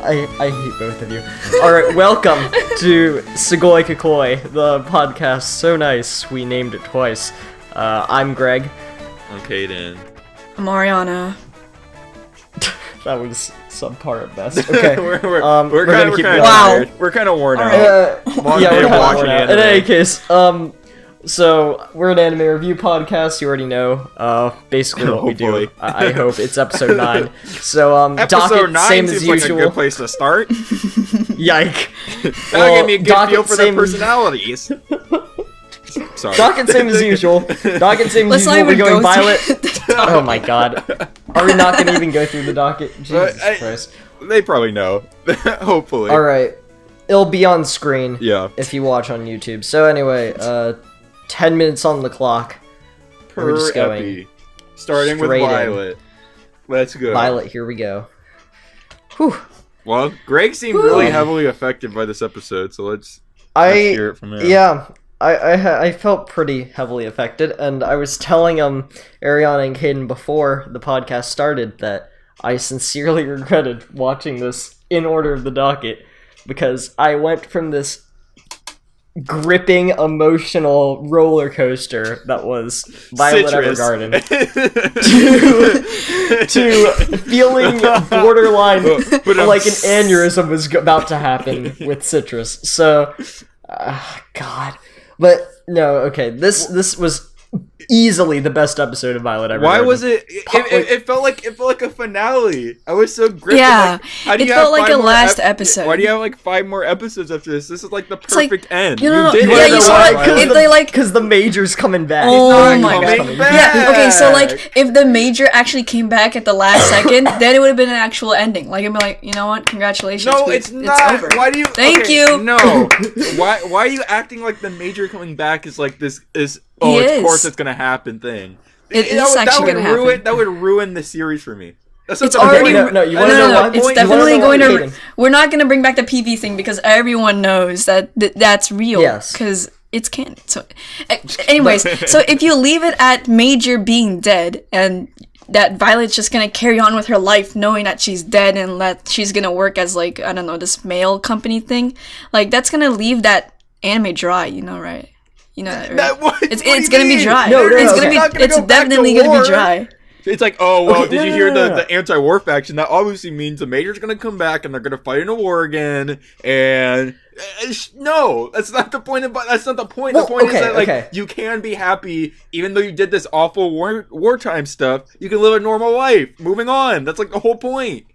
I hate both of you. Alright, welcome to Sugoi Kakkoii, the podcast so nice we named it twice. I'm Greg. I'm Kaden. I'm Ariana. That was subpar at best. Okay, we're gonna keep going. Wow. We're kind of worn out. Long day of watching anime. In any case, so we're an anime review podcast. You already know, basically what we do. I hope it's episode 9. So, episode docket 9 same seems as like usual. a good place to start. Yike! That'll give me a good feel for their personalities. Sorry. Docket same as usual. Docket same as usual. We're going Violet. Oh my god. Are we not going to even go through the docket? Jesus Christ. They probably know. Hopefully. Alright. It'll be on screen. Yeah. If you watch on YouTube. So anyway, 10 minutes on the clock. We're just going. Epi. Starting with Violet. Let's go. Violet, here we go. Whew. Well, Greg seemed really heavily affected by this episode, so let's hear it from him. Yeah. I felt pretty heavily affected, and I was telling Ariana and Kaden before the podcast started that I sincerely regretted watching this in order of the docket, because I went from this gripping, emotional roller coaster that was Violet Evergarden to feeling borderline like an aneurysm was about to happen with Citrus. So, God. But no, okay. This was easily the best episode of Violet Evergarden. Why was it? It felt like a finale. I was so gripped. Yeah, like, it felt like a last episode. Why do you have like 5 more episodes after this? This is like the perfect end. You saw it because the Major's coming back. Oh my god! Yeah. Okay, so like if the Major actually came back at the last second, then it would have been an actual ending. Like I'd be like, you know what? Congratulations. No, it's not. It's over. Why do you? Thank you. No. Why are you acting like the Major coming back is like this is? Oh, of course it's gonna happen thing. It is actually gonna happen. That would ruin the series for me. It's already no. You want to know what? It's definitely going to. We're not gonna bring back the PV thing because everyone knows that that's real. Yes. Because it's canon. So, anyways, so if you leave it at Major being dead and that Violet's just gonna carry on with her life knowing that she's dead and that she's gonna work as like, I don't know, this mail company thing, like that's gonna leave that anime dry, you know, right? You know that, right? It's gonna be dry. No, it's definitely gonna be dry. It's like, oh well, did you hear the anti-war faction? That obviously means the Major's gonna come back and they're gonna fight in a war again. And no, that's not the point. That's not the point. The point is that you can be happy even though you did this awful wartime stuff. You can live a normal life. Moving on. That's like the whole point.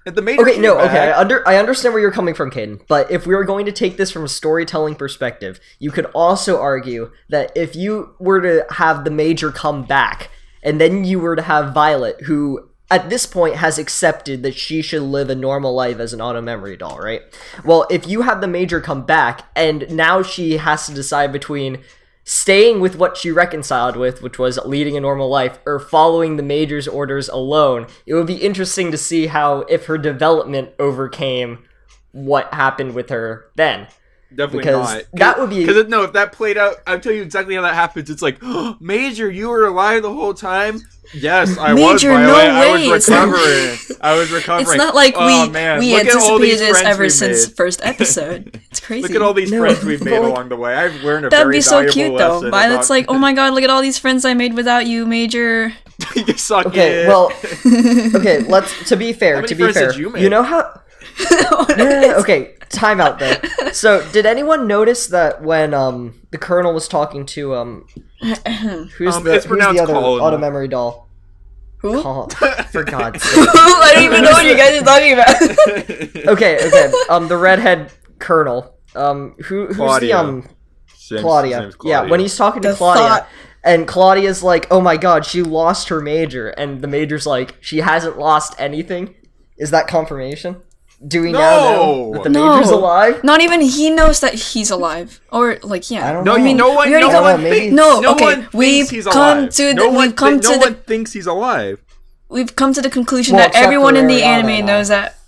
I understand where you're coming from, Caden, but if we were going to take this from a storytelling perspective, you could also argue that if you were to have the Major come back, and then you were to have Violet, who at this point has accepted that she should live a normal life as an auto-memory doll, right? Well, if you have the Major come back, and now she has to decide between staying with what she reconciled with, which was leading a normal life, or following the Major's orders alone, it would be interesting to see how, if her development overcame what happened with her then. Definitely not. That would be... Because, no, if that played out, I'll tell you exactly how that happens. It's like, oh, Major, you were alive the whole time? Yes, I was, Violet. I was recovering. It's not like we anticipated this ever since first episode. It's crazy. Look at all these friends we've made along the way. I've learned a That'd very be so valuable cute, lesson. though. Violet's like, oh my god, look at all these friends I made without you, Major. You suck it. Well, okay, to be fair, you know how... Okay, time out though. So, did anyone notice that when the Colonel was talking to who's the other auto-memory doll? Who? For God's sake. I don't even know what you guys are talking about. Okay. The redhead Colonel. Who's Claudia. Claudia. Yeah, when he's talking to Claudia. And Claudia's like, oh my god, she lost her Major. And the Major's like, she hasn't lost anything? Is that confirmation? Do we now know that the Major's alive? Not even he knows that he's alive. Or, like, yeah. I don't know. No one thinks he's alive. We've come to the conclusion that everyone in the anime knows that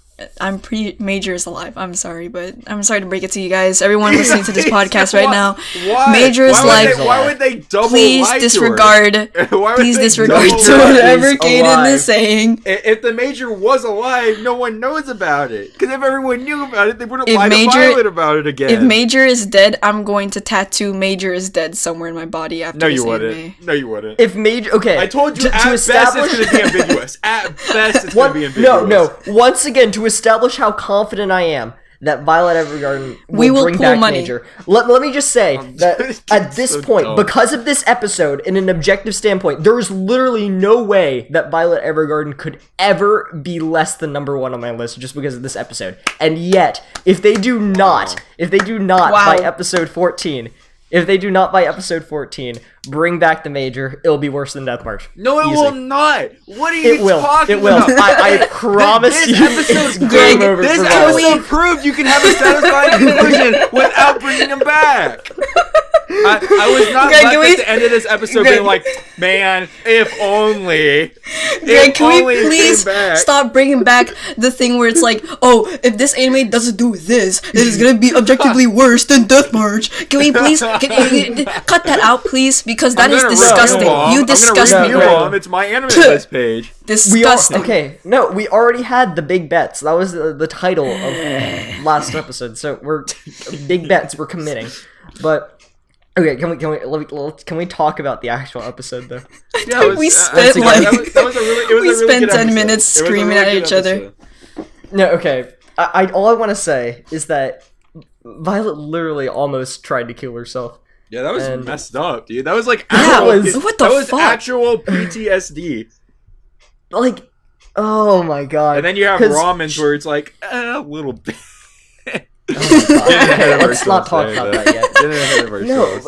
Major is alive. I'm sorry, but I'm sorry to break it to you guys. Everyone listening to this podcast right now, why? Major is alive. Why would they double Please lie disregard. to her? Please disregard double to lie? whatever Kaden is saying. If the Major was alive, no one knows about it. Because if everyone knew about it, they wouldn't If lie Major- to Violet about it again. If Major is dead, I'm going to tattoo Major is dead somewhere in my body after no, this you anime. wouldn't. No, you wouldn't. If Major, okay, I told you, to at best establish, it's going to be ambiguous. At best, it's going to be ambiguous. No. Once again, to establish how confident I am that Violet Evergarden will bring pool back money. Major. Let me just say that at this so point, dumb. because of this episode, in an objective standpoint, there is literally no way that Violet Evergarden could ever be less than number 1 on my list just because of this episode. And yet, if they do not Wow. by episode 14. If they do not by episode 14 bring back the Major, it'll be worse than Death March. No, it Easy. will not. What are you It will. talking It will. about? I promise This you. episode's it's Greg, game over this for Violet. episode proved you can have a satisfying conclusion without bringing him back. I was not Greg, left can we- at the end of this episode Greg- being like, man, if only. Greg, If can we only it please came back. stop bringing back the thing where it's like, oh, if this anime doesn't do this, it is gonna be objectively worse than Death March. Can we please cut that out, please? Because that I'm is gonna disgusting. review 'em. You I'm gonna disgust me. review Greg. 'em. It's my anime list page. Disgusting. We already had the big bets. That was the title of last episode. So we're big bets we're committing. But okay, can we talk about the actual episode though? Yeah, it was, We spent, that was a really, it was we a really spent good 10 episode. minutes It was a screaming really at good each other. episode. No, okay. I all I want to say is that Violet literally almost tried to kill herself. Yeah, that was And- messed up, dude. That was like Yeah, actual, what the that was fuck? actual PTSD. Like, oh my god. And then you have 'Cause Ramens where it's like a little bit. Okay, let's not talk about that yet. Getting ahead of ourselves.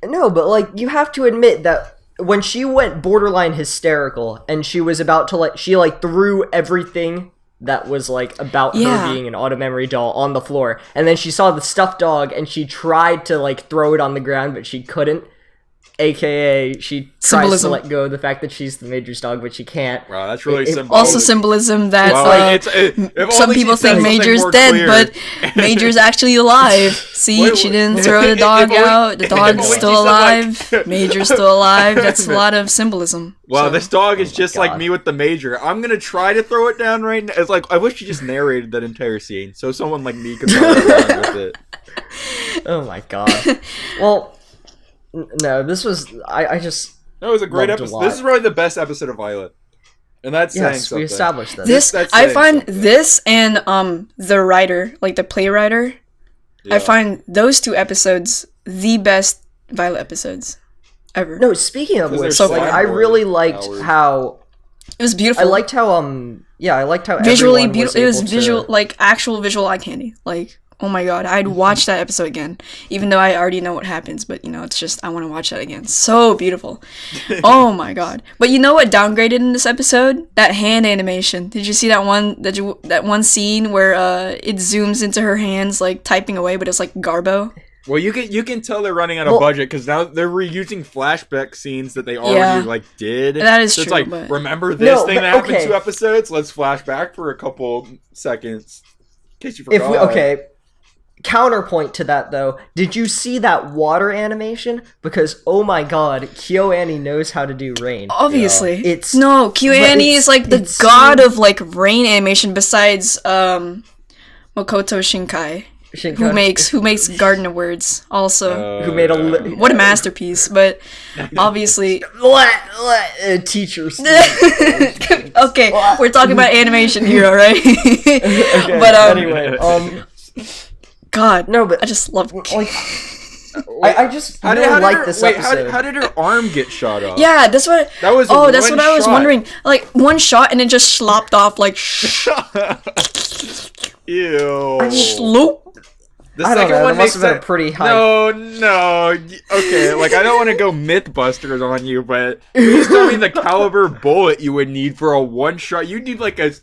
No, but like you have to admit that when she went borderline hysterical and she was about to she threw everything that was like about Yeah. her being an auto memory doll on the floor, and then she saw the stuffed dog and she tried to like throw it on the ground but she couldn't, aka she tries Symbolism. to let go of the fact that she's the Major's dog but she can't. Wow, that's really It- symbolic. Also symbolism that Well, if some only people she said think something Major's more dead, clear. but Major's actually alive. See, Wait, she wait. didn't throw the If dog only- out. The if dog's only she still said, alive. like- Major's still alive. That's a lot of symbolism. Wow, So- this dog is just like God. me with the Major. I'm gonna try to throw it down right now. It's like I wish you just narrated that entire scene so someone like me could follow along with it. Oh my god. Well, no, this was I just That was a great Loved a episode. lot. This is probably the best episode of Violet, and that's saying yes, something. we established that. This That's I saying find something. this and the writer, like the playwriter, Yeah. I find those two episodes the best Violet episodes ever. No, speaking of 'Cause which, they're like so I really liked Howard. how It was beautiful. I liked how I liked how visually everyone beautiful. It was able to- visual, like actual visual eye candy. Like, oh my god, I'd watch that episode again, even though I already know what happens. But you know, it's just I want to watch that again. So beautiful. Oh my god. But you know what downgraded in this episode? That hand animation. Did you see that one? That one scene where it zooms into her hands like typing away, but it's like Garbo. Well, you can tell they're running out of Well- budget because now they're reusing flashback scenes that they already Yeah. like did. That is so it's true, like, but- remember this No, thing but that happened okay. 2 episodes? Let's flash back for a couple seconds. In case you forgot. If we okay, counterpoint to that though, did you see that water animation? Because oh my god, KyoAni knows how to do rain. Obviously, It's- no but KyoAni it's- is like the it's god so- of like rain animation. Besides Makoto Shinkai, who makes Garden of Words. Also, who made a what a masterpiece! But obviously, teachers. okay, we're talking about animation here, all right? Okay, But anyway, God, no, but I just love. like I just How did, really how did like her, this wait, episode. how did her arm get shot off? Yeah, that's what. That was Oh, that's one what I was shot. wondering. Like one shot and it just slopped off like Ew. sloop. The I don't second know, one that must makes have been a sense. pretty high. No. Okay, like I don't want to go Mythbusters on you, but please tell me the caliber bullet you would need for a one shot. You'd need like the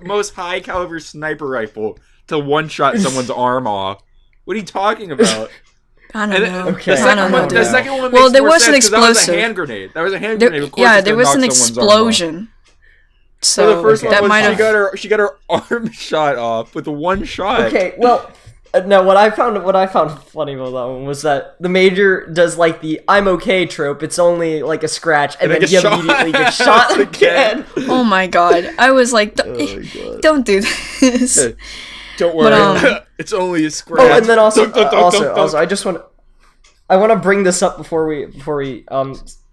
most high caliber sniper rifle to one shot someone's arm off. What are you talking about? I don't And know. Okay. the I second don't one, know. the second one makes Well, there more was an sense 'cause that was a explosive. hand grenade. That was a hand There, grenade. Of course yeah, it's there gonna was an knock someone's arm off. explosion. So the first that one might was have. she got her arm shot off with one shot. Okay, well, no. What I found funny about that one was that the Major does like the "I'm okay" trope. It's only like a scratch, and then he immediately gets shot again. Oh my god! I was like, don't do this. Don't worry, But, it's only a scratch. Oh, and then also, Dunk. I want to bring this up before we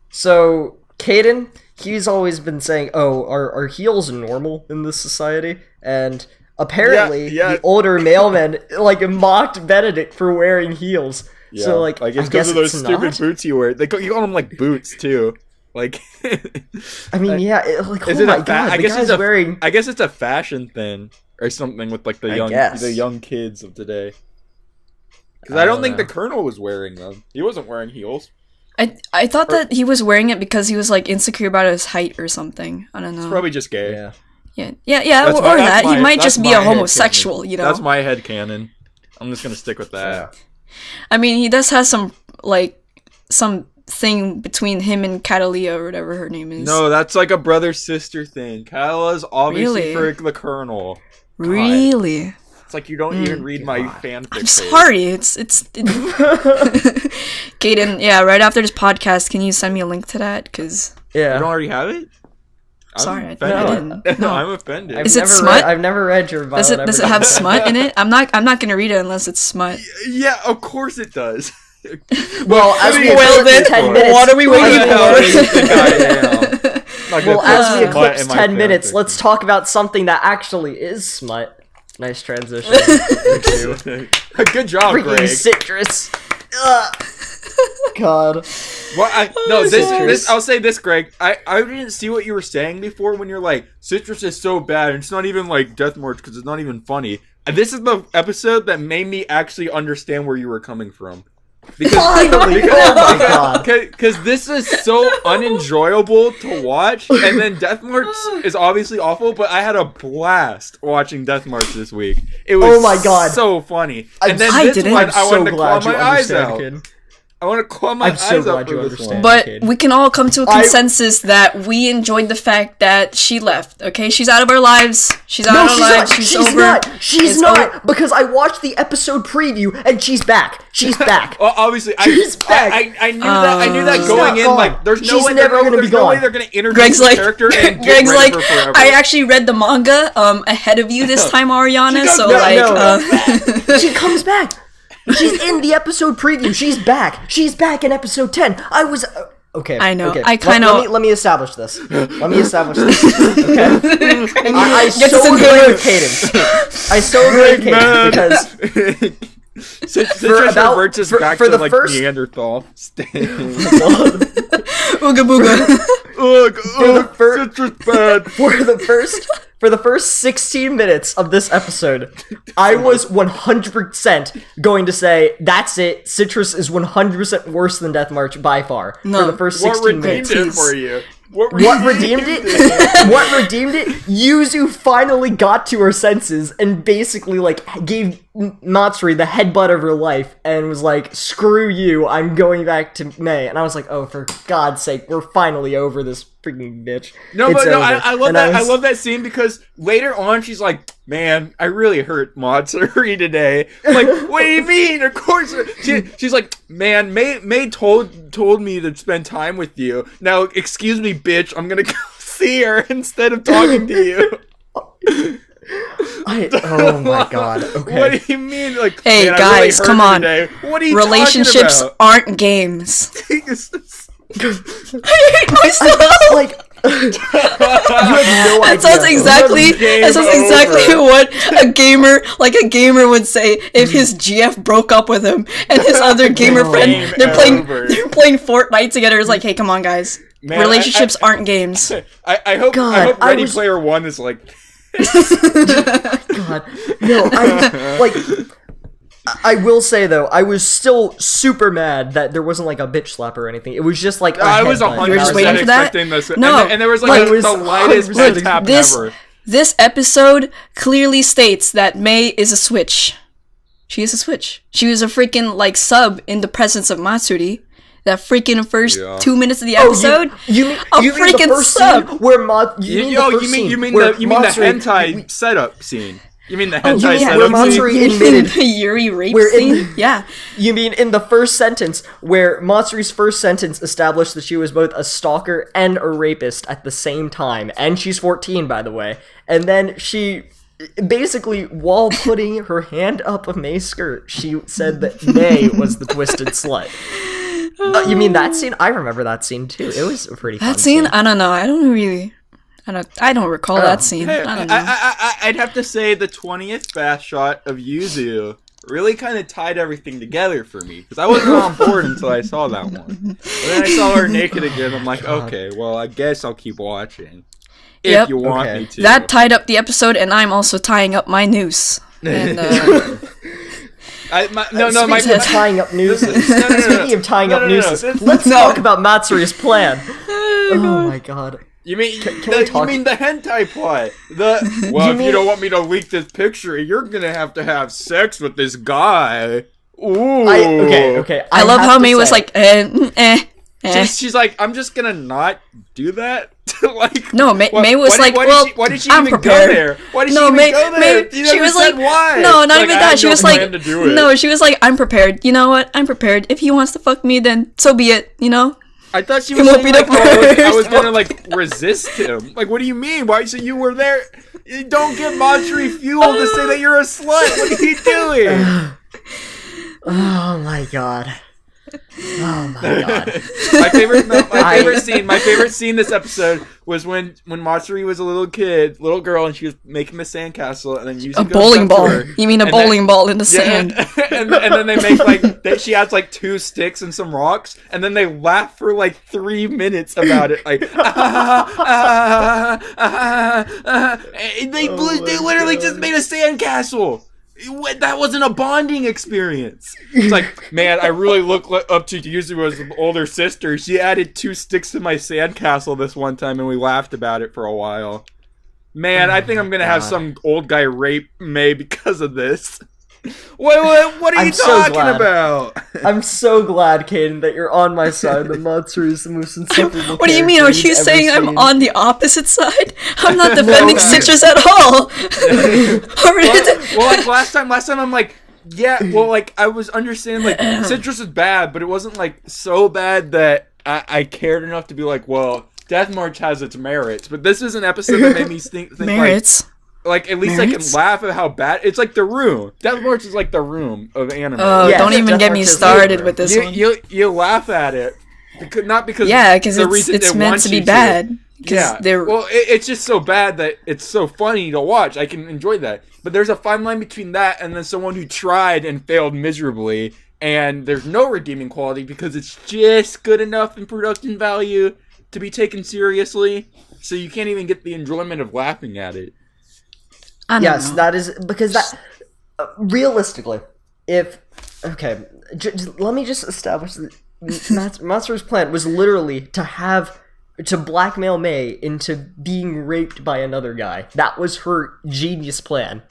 so Caden, he's always been saying, "Oh, are heels normal in this society?" And apparently, Yeah. the older mailmen like mocked Benedict for wearing heels. Yeah. So like, it's I guess because of those it's stupid not? boots you wear. You call them like boots too. Like, I mean, yeah, oh is it my a god, I the guess guy's it's wearing. I guess it's a fashion thing or something with like I guess. the young kids of today. Because I I don't don't think know. the Colonel was wearing them. He wasn't wearing heels. I thought that he was wearing it because he was like insecure about his height or something. I don't know. He's probably just gay. Yeah. Yeah. That's Or my- that that's he my- might that's just be my a headcanon. homosexual. You know. That's my headcanon. I'm just gonna stick with that. I mean, he does have some thing between him and Catalia or whatever her name is. No, that's like a brother-sister thing. Kyla's obviously Really? for the Colonel. Really? It's like you don't even read my fanfic. I'm sorry. It's Kaden, yeah, right after this podcast, can you send me a link to that? Because You Yeah. don't already have it? sorry, I offended. didn't. No, No. I'm offended. Is it smut? I've never read your Violet Does it Evergarden have fan. smut in it? I'm not gonna read it unless it's smut. Yeah, of course it does. Well, as we Well, eclipse then, 10 minutes, what are we waiting Who the hell do you for? think I am? Not gonna Well, put as we smut eclipse in my 10 minutes, fanfic. let's talk about something that actually is smut. Nice transition. Thank you. Good job, Freaking Greg. citrus. Ugh. God. No, this Citrus. I'll say this, Greg. I didn't see what you were saying before when you're like, citrus is so bad, and it's not even like Death March because it's not even funny. And this is the episode that made me actually understand where you were coming from. Finally! Oh my god. Because this is so unenjoyable to watch, and then Death March is obviously awful, but I had a blast watching Death March this week. It was Oh my God. so funny. I'm- And then I this didn't. one, I'm I so wanted to claw glad you my eyes understand, out. kid. I want to claw my I'm eyes so out glad for you this understand. one. But kid. we can all come to a consensus that we enjoyed the fact that she left. Okay, she's out of our lives. She's out No, of our she's lives. not. She's She's over. not. She's It's not. over. Because I watched the episode preview and she's back. She's back. Well, obviously, She's back. I knew that. I knew that She's going not in. gone. Like, there's no She's way never gonna be there's no way gone. they're gonna introduce Greg's the like, character and get Greg's rid like, of her forever. I actually read the manga ahead of you this time, Ariana. does So not like, know. She comes back. She's in the episode preview. She's back. She's back in episode 10. I was okay. I know. Okay. I kinda- let me establish this. Let me establish this. Okay. I Get so this in agree here. with Caden. I so agree with Caden because Citrus about- reverts us for- back for to the like first- Neanderthal. ooga booga. Ugh, fir- citrus bad. for the first 16 minutes of this episode, I was 100% going to say that's it. Citrus is 100% worse than Death March by far. No. For the first What 16 redeemed minutes. it for you? What What redeemed it? What redeemed it? Yuzu finally got to her senses and basically like gave Matsuri the headbutt of her life and was like, "Screw you! I'm going back to May." And I was like, "Oh, for God's sake, we're finally over this freaking bitch." No, It's but no, over." I love And that. I was- love that scene because later on she's like, "Man, I really hurt Matsuri today." I'm like, what do you mean? Of course, she's like, "Man, May told me to spend time with you. Now, excuse me, bitch. I'm gonna go see her instead of talking to you." Oh my god. Okay. What do you mean? Like, Hey, "Man, I guys, hurt come her on. today." What are you Relationships talking aren't games. about? I hate myself. Like, you have no idea. That sounds exactly. Game That sounds exactly over. what a gamer would say if his GF broke up with him and his other gamer friend. Game They're playing. over. They're playing Fortnite together. It's like, hey, come on, guys. Man, Relationships aren't games. I hope God, I Ready was- Player One is like. God. No, I will say though, I was still super mad that there wasn't like a bitch slap or anything. It was just like a I was headbutt. 100% You were just waiting for that? expecting this. No, and there was like, like it was the lightest 100% red tap this ever. this episode clearly states that May is a switch. She is a switch. She was a freaking like sub in the presence of Matsuri. That freaking first 2 minutes of the episode. You mean freaking the first sub. scene where you mean the hentai setup scene. You mean the hentai setup where scene? Matsuri admitted the Yuri rape scene? Yeah. You mean in the first sentence where Matsuri's first sentence established that she was both a stalker and a rapist at the same time, and she's 14, by the way. And then she basically, while putting her hand up a May's skirt, she said that May was the twisted slut. You mean that scene? I remember that scene too. It was a pretty fun scene. I don't know. I don't recall that scene. Hey, I don't know. I'd have to say the 20th bath shot of Yuzu really kind of tied everything together for me, because I wasn't on board until I saw that one. And then I saw her naked again. I'm like, okay, well, I guess I'll keep watching. If you want me to. That tied up the episode, and I'm also tying up my noose. And, Speaking of tying up nooses, let's talk about Matsuri's plan. Oh my god. You mean the hentai plot? If you don't want me to leak this picture, you're gonna have sex with this guy. Ooh. Okay. I love how May was like, She's like, I'm just gonna not do that. Like, no, May was like, why did she even prepared. go there? Why did she even go there? She was like, why? No, not even that. She was like, no, she was like, I'm prepared. You know what? I'm prepared. If he wants to fuck me, then so be it. You know. I thought she was saying, like, I was gonna, like, resist him. Like, what do you mean? Why? So you were there? You don't give Matsuri fuel to say that you're a slut. What are you doing? Oh my god. Oh my god. My favorite scene this episode was when Matsuri was a little girl, and she was making the sandcastle, and then using a bowling ball. You mean a bowling ball in the sand? And then they make she adds like 2 sticks and some rocks, and then they laugh for like 3 minutes about it. Like they literally just made a sandcastle. That wasn't a bonding experience. It's like, man, I really look up to Yuzu as an older sister. She added 2 sticks to my sandcastle this one time, and we laughed about it for a while. Man, I think I'm gonna have some old guy rape May because of this. What are you talking about? I'm so glad, Caden, that you're on my side. That Matsuri is the most insufferable. What do you mean? Are you saying I'm on the opposite side? I'm not defending Citrus at all. Like last time I'm like, yeah. Well, like I was understanding like Citrus is bad, but it wasn't like so bad that I cared enough to be like, well, Death March has its merits. But this is an episode that made me think merits. Like, at least merits? I can laugh at how bad... It's like The Room. Death March is like The Room of anime. Oh, yeah, don't even get me started with this one. You laugh at it. Not because... Yeah, because it's meant to be bad. Yeah. Well, it's just so bad that it's so funny to watch. I can enjoy that. But there's a fine line between that and then someone who tried and failed miserably, and there's no redeeming quality because it's just good enough in production value to be taken seriously, so you can't even get the enjoyment of laughing at it. Yes, that is because that realistically, let me just establish that Matsuri's plan was literally to blackmail May into being raped by another guy. That was her genius plan.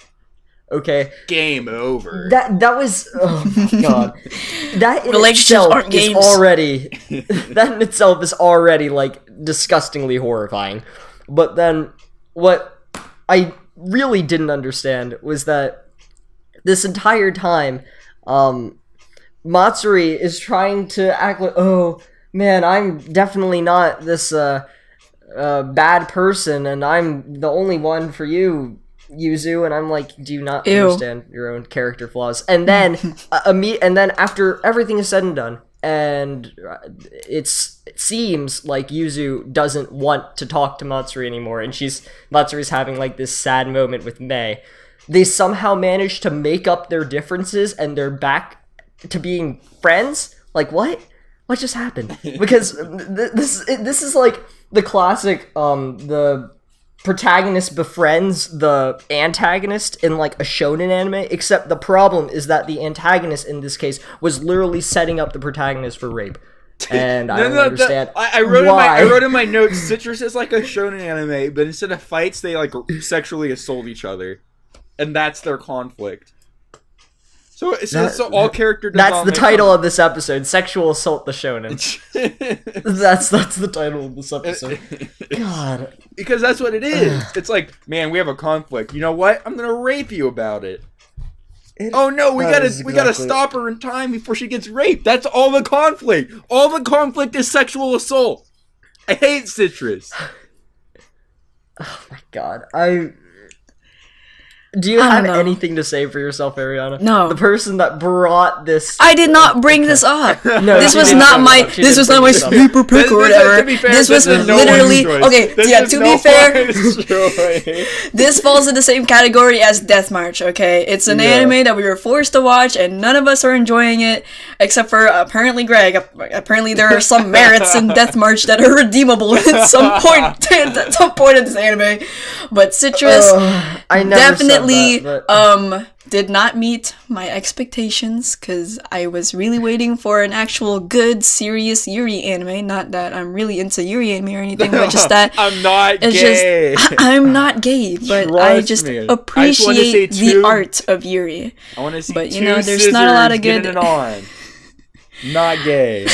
Okay. Game over. That was my god. That in Relationships itself is already that in itself is already like disgustingly horrifying. But then what I really didn't understand was that this entire time Matsuri is trying to act like, oh man, I'm definitely not this bad person and I'm the only one for you, Yuzu. And I'm like, do you not understand your own character flaws? And then and then after everything is said and done, and it seems like Yuzu doesn't want to talk to Matsuri anymore, and Matsuri's having like this sad moment with May. They somehow manage to make up their differences, and they're back to being friends. Like, what just happened? Because this is like the classic the protagonist befriends the antagonist in like a shonen anime, except the problem is that the antagonist in this case was literally setting up the protagonist for rape. And I don't understand I wrote in my notes, Citrus is like a shonen anime, but instead of fights, they like sexually assault each other. And that's their conflict. So all character That's the title of this episode, Sexual Assault the Shonen. That's the title of this episode. God. Because that's what it is. It's like, man, we have a conflict. You know what? I'm gonna rape you about it. Oh no, we gotta stop her in time before she gets raped. That's all the conflict. All the conflict is sexual assault. I hate Citrus. Oh my god. Do you have anything to say for yourself, Ariana? No. The person that brought this... I did not bring this up. No, this was not my sleeper pick or whatever. This was literally... Okay, yeah, to be fair, this falls in the same category as Death March, okay? It's an anime that we were forced to watch, and none of us are enjoying it, except for apparently Greg. Apparently there are some merits in Death March that are redeemable at some point in this anime. But Citrus... I never definitely did not meet my expectations because I was really waiting for an actual good serious Yuri anime. Not that I'm really into Yuri anime or anything, but just that I'm not gay. I'm not gay, but I just appreciate the art of Yuri. I want to see, but there's not a lot of good. Not gay.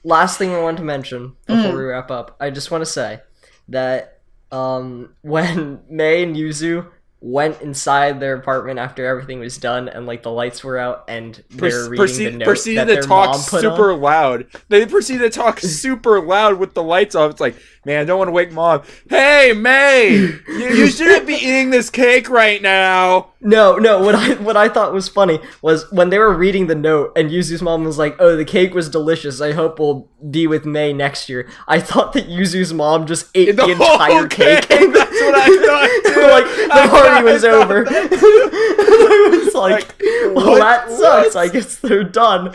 Last thing I want to mention before we wrap up, I just want to say that when Mei and Yuzu went inside their apartment after everything was done and like the lights were out and they were reading the note proceeded that to their talk mom put super on. loud. They proceeded to talk super loud with the lights off. It's like, man, I don't want to wake mom. Hey, May, you shouldn't be eating this cake right now. No. What I thought was funny was when they were reading the note and Yuzu's mom was like, "Oh, the cake was delicious. I hope we'll be with May next year." I thought that Yuzu's mom just ate the entire cake. That's what I thought too. Like the party was over. I was like, "Well, that sucks. I guess they're done."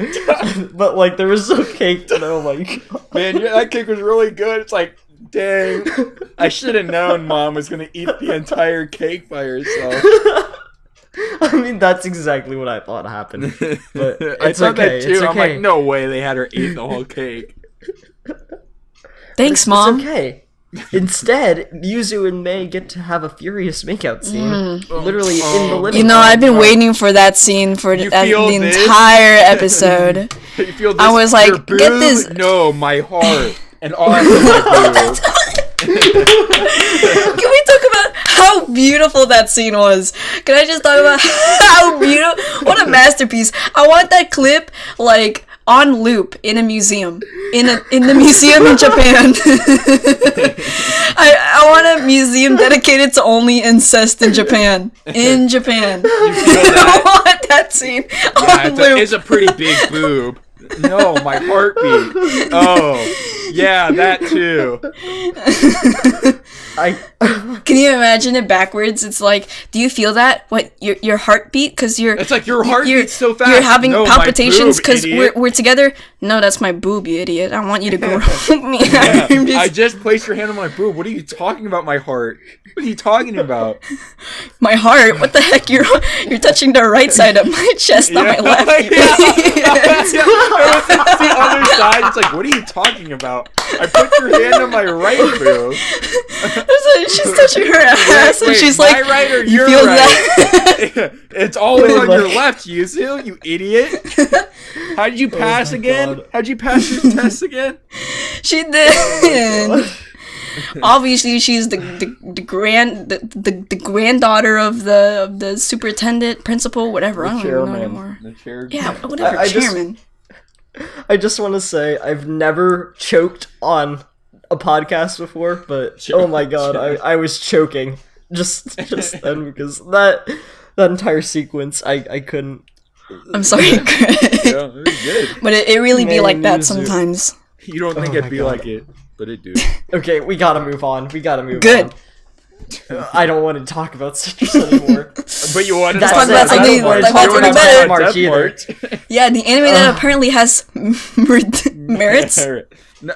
But like, there was no cake. And oh my god, man, that cake was really good. It's like, dang, I should have known mom was gonna eat the entire cake by herself. I mean, that's exactly what I thought happened. But I thought that too. It's okay. I'm like, no way they had her eat the whole cake. Thanks, Mom. It's okay. Instead, Yuzu and Mei get to have a furious makeout scene, literally in the living room. I've been waining for that scene for the entire episode. You feel this? I was like, get this. No, my heart. And also my boob. Can we talk about how beautiful that scene was? Can I just talk about how beautiful? What a masterpiece! I want that clip like on loop in a museum, in the museum in Japan. I want a museum dedicated to only incest in Japan. In Japan, I want that scene on loop. It's a pretty big boob. No, my heartbeat. Oh, yeah, that too. Can you imagine it backwards? It's like, do you feel that? What, your heartbeat? Because it's like your heart beats so fast. You're having palpitations because we're together. No, that's my boob, you idiot. I want you to grope me. Yeah. I just placed your hand on my boob. What are you talking about, my heart? What are you talking about? My heart? What the heck? You're touching the right side of my chest, not my left. It's the other side. It's like, what are you talking about? I put your hand on my right boob. She's touching her ass, and she's like, my right or you your feel right? That? It's always on your left, Yuzu, you idiot. How did you pass again? God. How'd you pass your test again? She did. Obviously, she's the granddaughter of the superintendent, principal, whatever. I don't even know anymore. Yeah, whatever. Chairman. I just want to say I've never choked on a podcast before, but oh my god, I was choking just then because that entire sequence I couldn't. I'm sorry, Chris. Yeah, it was good. But it really be like that sometimes. You don't think it'd be like it, but it do. Okay, we gotta move on. Good. On. I don't want to talk about Citrus anymore. But you wanted to talk about something better. Yeah, the anime that apparently has merits.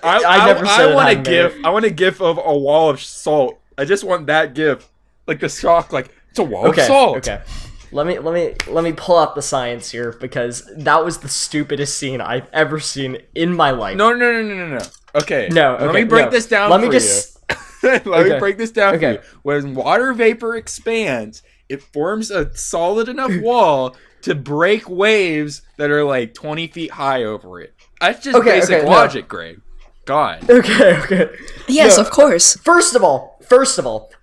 I want a gif. I want a gif of a wall of salt. I just want that gif, like the shock, like it's a wall of salt. Okay. Let me pull out the science here because that was the stupidest scene I've ever seen in my life. No. Okay. No. Let me break this down. Let me just. Let me break this down for you. When water vapor expands, it forms a solid enough wall to break waves that are like 20 feet high over it. That's just basic logic, Greg. God. Okay. Yes, of course. First of all,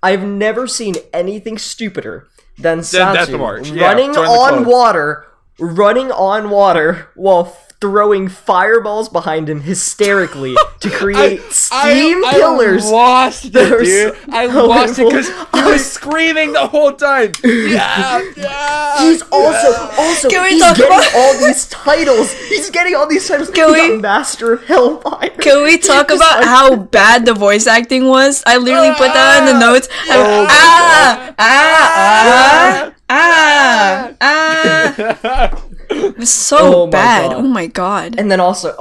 I've never seen anything stupider than Satu running on water while throwing fireballs behind him hysterically to create steam pillars. I lost it, dude. I lost it because he was screaming the whole time. Yeah. He's also getting all these titles. He's getting all these titles. He's Master of Hellfire. Can we talk about how bad the voice acting was? I literally put that in the notes. It was so bad. Oh my god. And then also,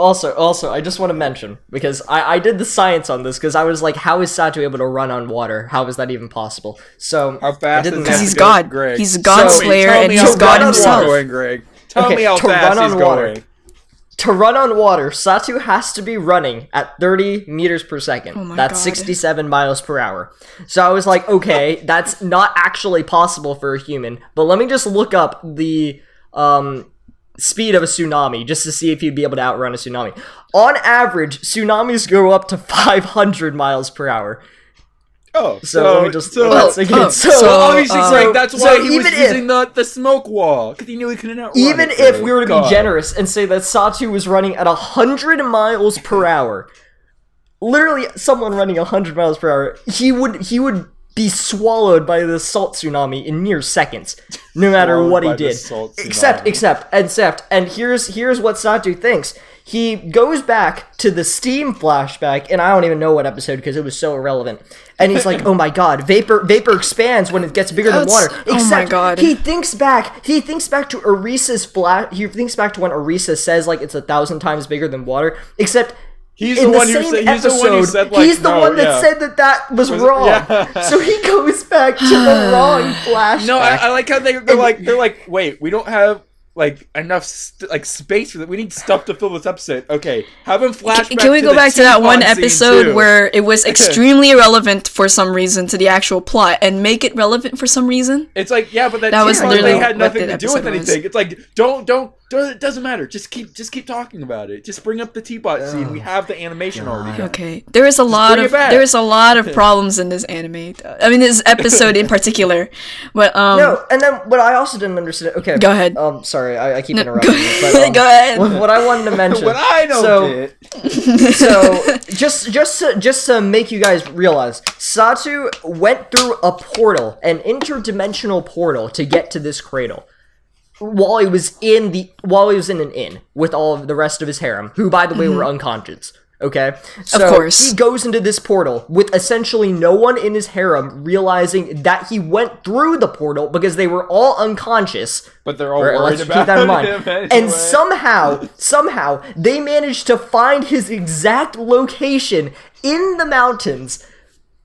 I just want to mention, because I did the science on this, because I was like, how is Satu able to run on water? How is that even possible? So, how fast because he's God. Greg. He's God Slayer, and he's God himself. Greg. Tell me how fast he's going. To run on water, Satu has to be running at 30 meters per second. Oh my that's God. 67 miles per hour. So I was like, okay, that's not actually possible for a human, but let me just look up the speed of a tsunami just to see if you'd be able to outrun a tsunami. On average, tsunamis go up to 500 miles per hour. Oh, let me just obviously, Greg, that's why he was using the smoke wall, because he knew he couldn't outrun even if we were to be generous and say that Satu was running at 100 miles per hour, literally someone running 100 miles per hour, he would be swallowed by the salt tsunami in mere seconds, no matter what he did. Except, and here's what Satu thinks. He goes back to the steam flashback, and I don't even know what episode because it was so irrelevant. And he's like, "Oh my god, vapor expands when it gets bigger than water." Except oh my god. He thinks back to Arisa's He thinks back to when Arisa says like it's 1,000 times bigger than water. Except he's the one who said like, he's the one that said that was wrong. Yeah. So he goes back to the wrong flashback. No, I like how they're like, wait, we don't have like enough space for that. We need stuff to fill this episode. Okay, have him flashback. Can we go back to that one episode where it was extremely irrelevant for some reason to the actual plot and make it relevant for some reason? It's like, yeah, but that was literally had nothing to do with anything. It's like, don't. It doesn't matter. Just keep talking about it. Just bring up the teapot scene. We have the animation already. Okay. There is a lot of problems in this anime. I mean, this episode in particular. But no, and then what I also didn't understand. Okay. Go ahead. Sorry, I keep interrupting you. But, go ahead. What I wanted to mention. What I don't get. So just to make you guys realize, Satu went through a portal, an interdimensional portal, to get to this cradle. While he was in an inn with all of the rest of his harem, who by the way were unconscious. Okay? So of course. He goes into this portal with essentially no one in his harem realizing that he went through the portal because they were all unconscious. But they're all worried about keep that in mind. him anyway. And somehow they managed to find his exact location in the mountains.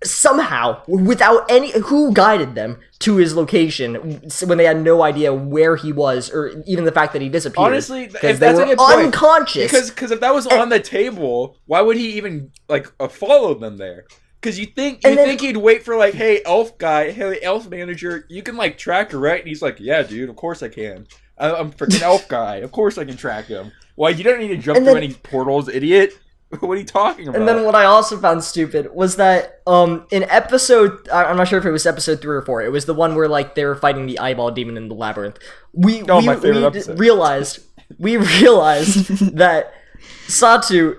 Somehow, without who guided them to his location when they had no idea where he was, or even the fact that he disappeared. Honestly, because they were unconscious. Because if that was on the table, why would he even follow them there? Because you think he'd wait for like, hey, elf guy, hey, elf manager, you can like track her, right? And he's like, yeah, dude, of course I can. I'm freaking elf guy, of course I can track him. Why, you don't need to jump through any portals, idiot. What are you talking about? And then what I also found stupid was that in episode, I'm not sure if it was episode 3 or 4, it was the one where like they were fighting the eyeball demon in the labyrinth. We realized that Satu,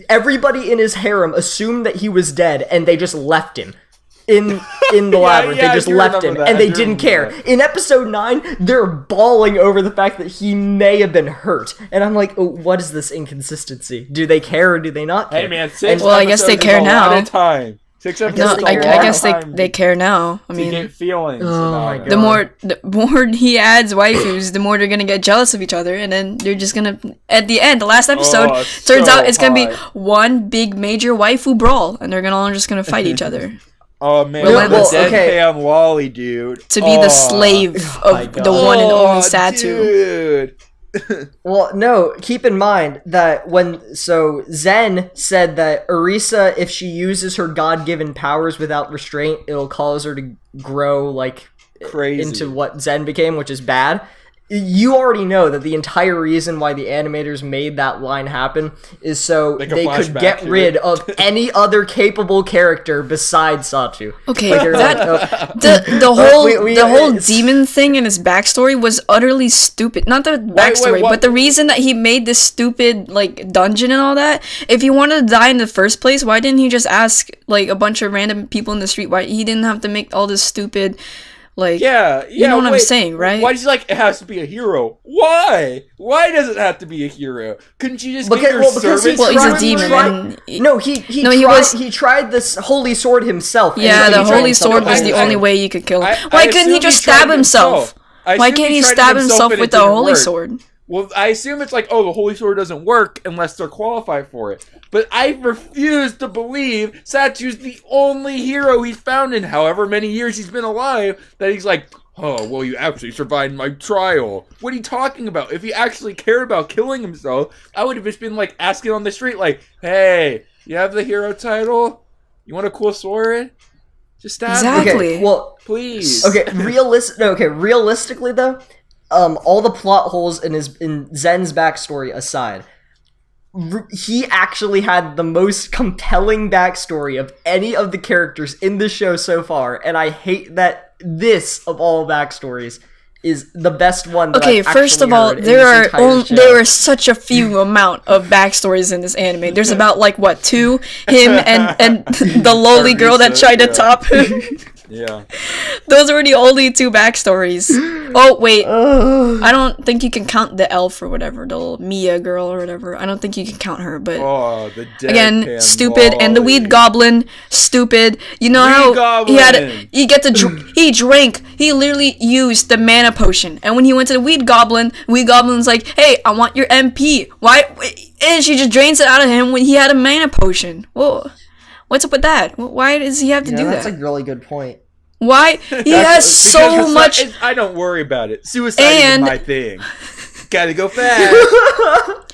everybody in his harem assumed that he was dead, and they just left him. In the labyrinth, they just left him, and they didn't care. In episode 9, they're bawling over the fact that he may have been hurt, and I'm like, oh, what is this inconsistency? Do they care or do they not care? Hey man, I guess they care now. Time. 6 episodes. I guess they care now. I mean, get feelings. The more he adds waifus, the more they're gonna get jealous of each other, and then they're just gonna at the end, the last episode turns out it's gonna be one big major waifu brawl, and they're all just gonna fight each other. Oh man, deadpan Wally, dude. To be the slave of the one and only Satu. Dude. Well, no, keep in mind that Zen said that Arisa, if she uses her God-given powers without restraint, it'll cause her to grow, like, Crazy. into what Zen became, which is bad. You already know that the entire reason why the animators made that line happen is so they could get rid of any other capable character besides Satu. Okay, the whole demon thing in his backstory was utterly stupid. Not the backstory, but the reason that he made this stupid like dungeon and all that. If he wanted to die in the first place, why didn't he just ask like a bunch of random people in the street? Why he didn't have to make all this stupid. Like, you know what I'm saying, right? Why does it has to be a hero? Why? Why does it have to be a hero? Couldn't you just get your servant? He's a demon. He tried this holy sword himself. Yeah, the holy sword was the only way you could kill him. Why couldn't he just stab himself? Why can't he stab himself with the holy sword? Well, I assume it's the holy sword doesn't work unless they're qualified for it. But I refuse to believe Satu's the only hero he's found in however many years he's been alive that he's oh, well, you actually survived my trial. What are you talking about? If he actually cared about killing himself, I would have just been asking on the street hey, you have the hero title? You want a cool sword? Just stab me. Okay, well, please. Okay, realistically though, all the plot holes in Zen's backstory aside, he actually had the most compelling backstory of any of the characters in the show so far, and I hate that this, of all backstories, is the best one that I've first of all, there are such a few amount of backstories in this anime. There's about 2, him and the lowly girl that tried to top him. Yeah. Those were the only 2 backstories. Oh, wait. I don't think you can count the elf or whatever, the little Mia girl or whatever. I don't think you can count her, but... Oh, the again, stupid. And the weed goblin, stupid. You know how he drank. He literally used the mana potion. And when he went to the weed goblin's like, hey, I want your MP. Why? And she just drains it out of him when he had a mana potion. Whoa. What's up with that? Why does he have to do that? That's a really good point. Why? He has so much... I don't worry about it. Suicide is my thing. Gotta go fast.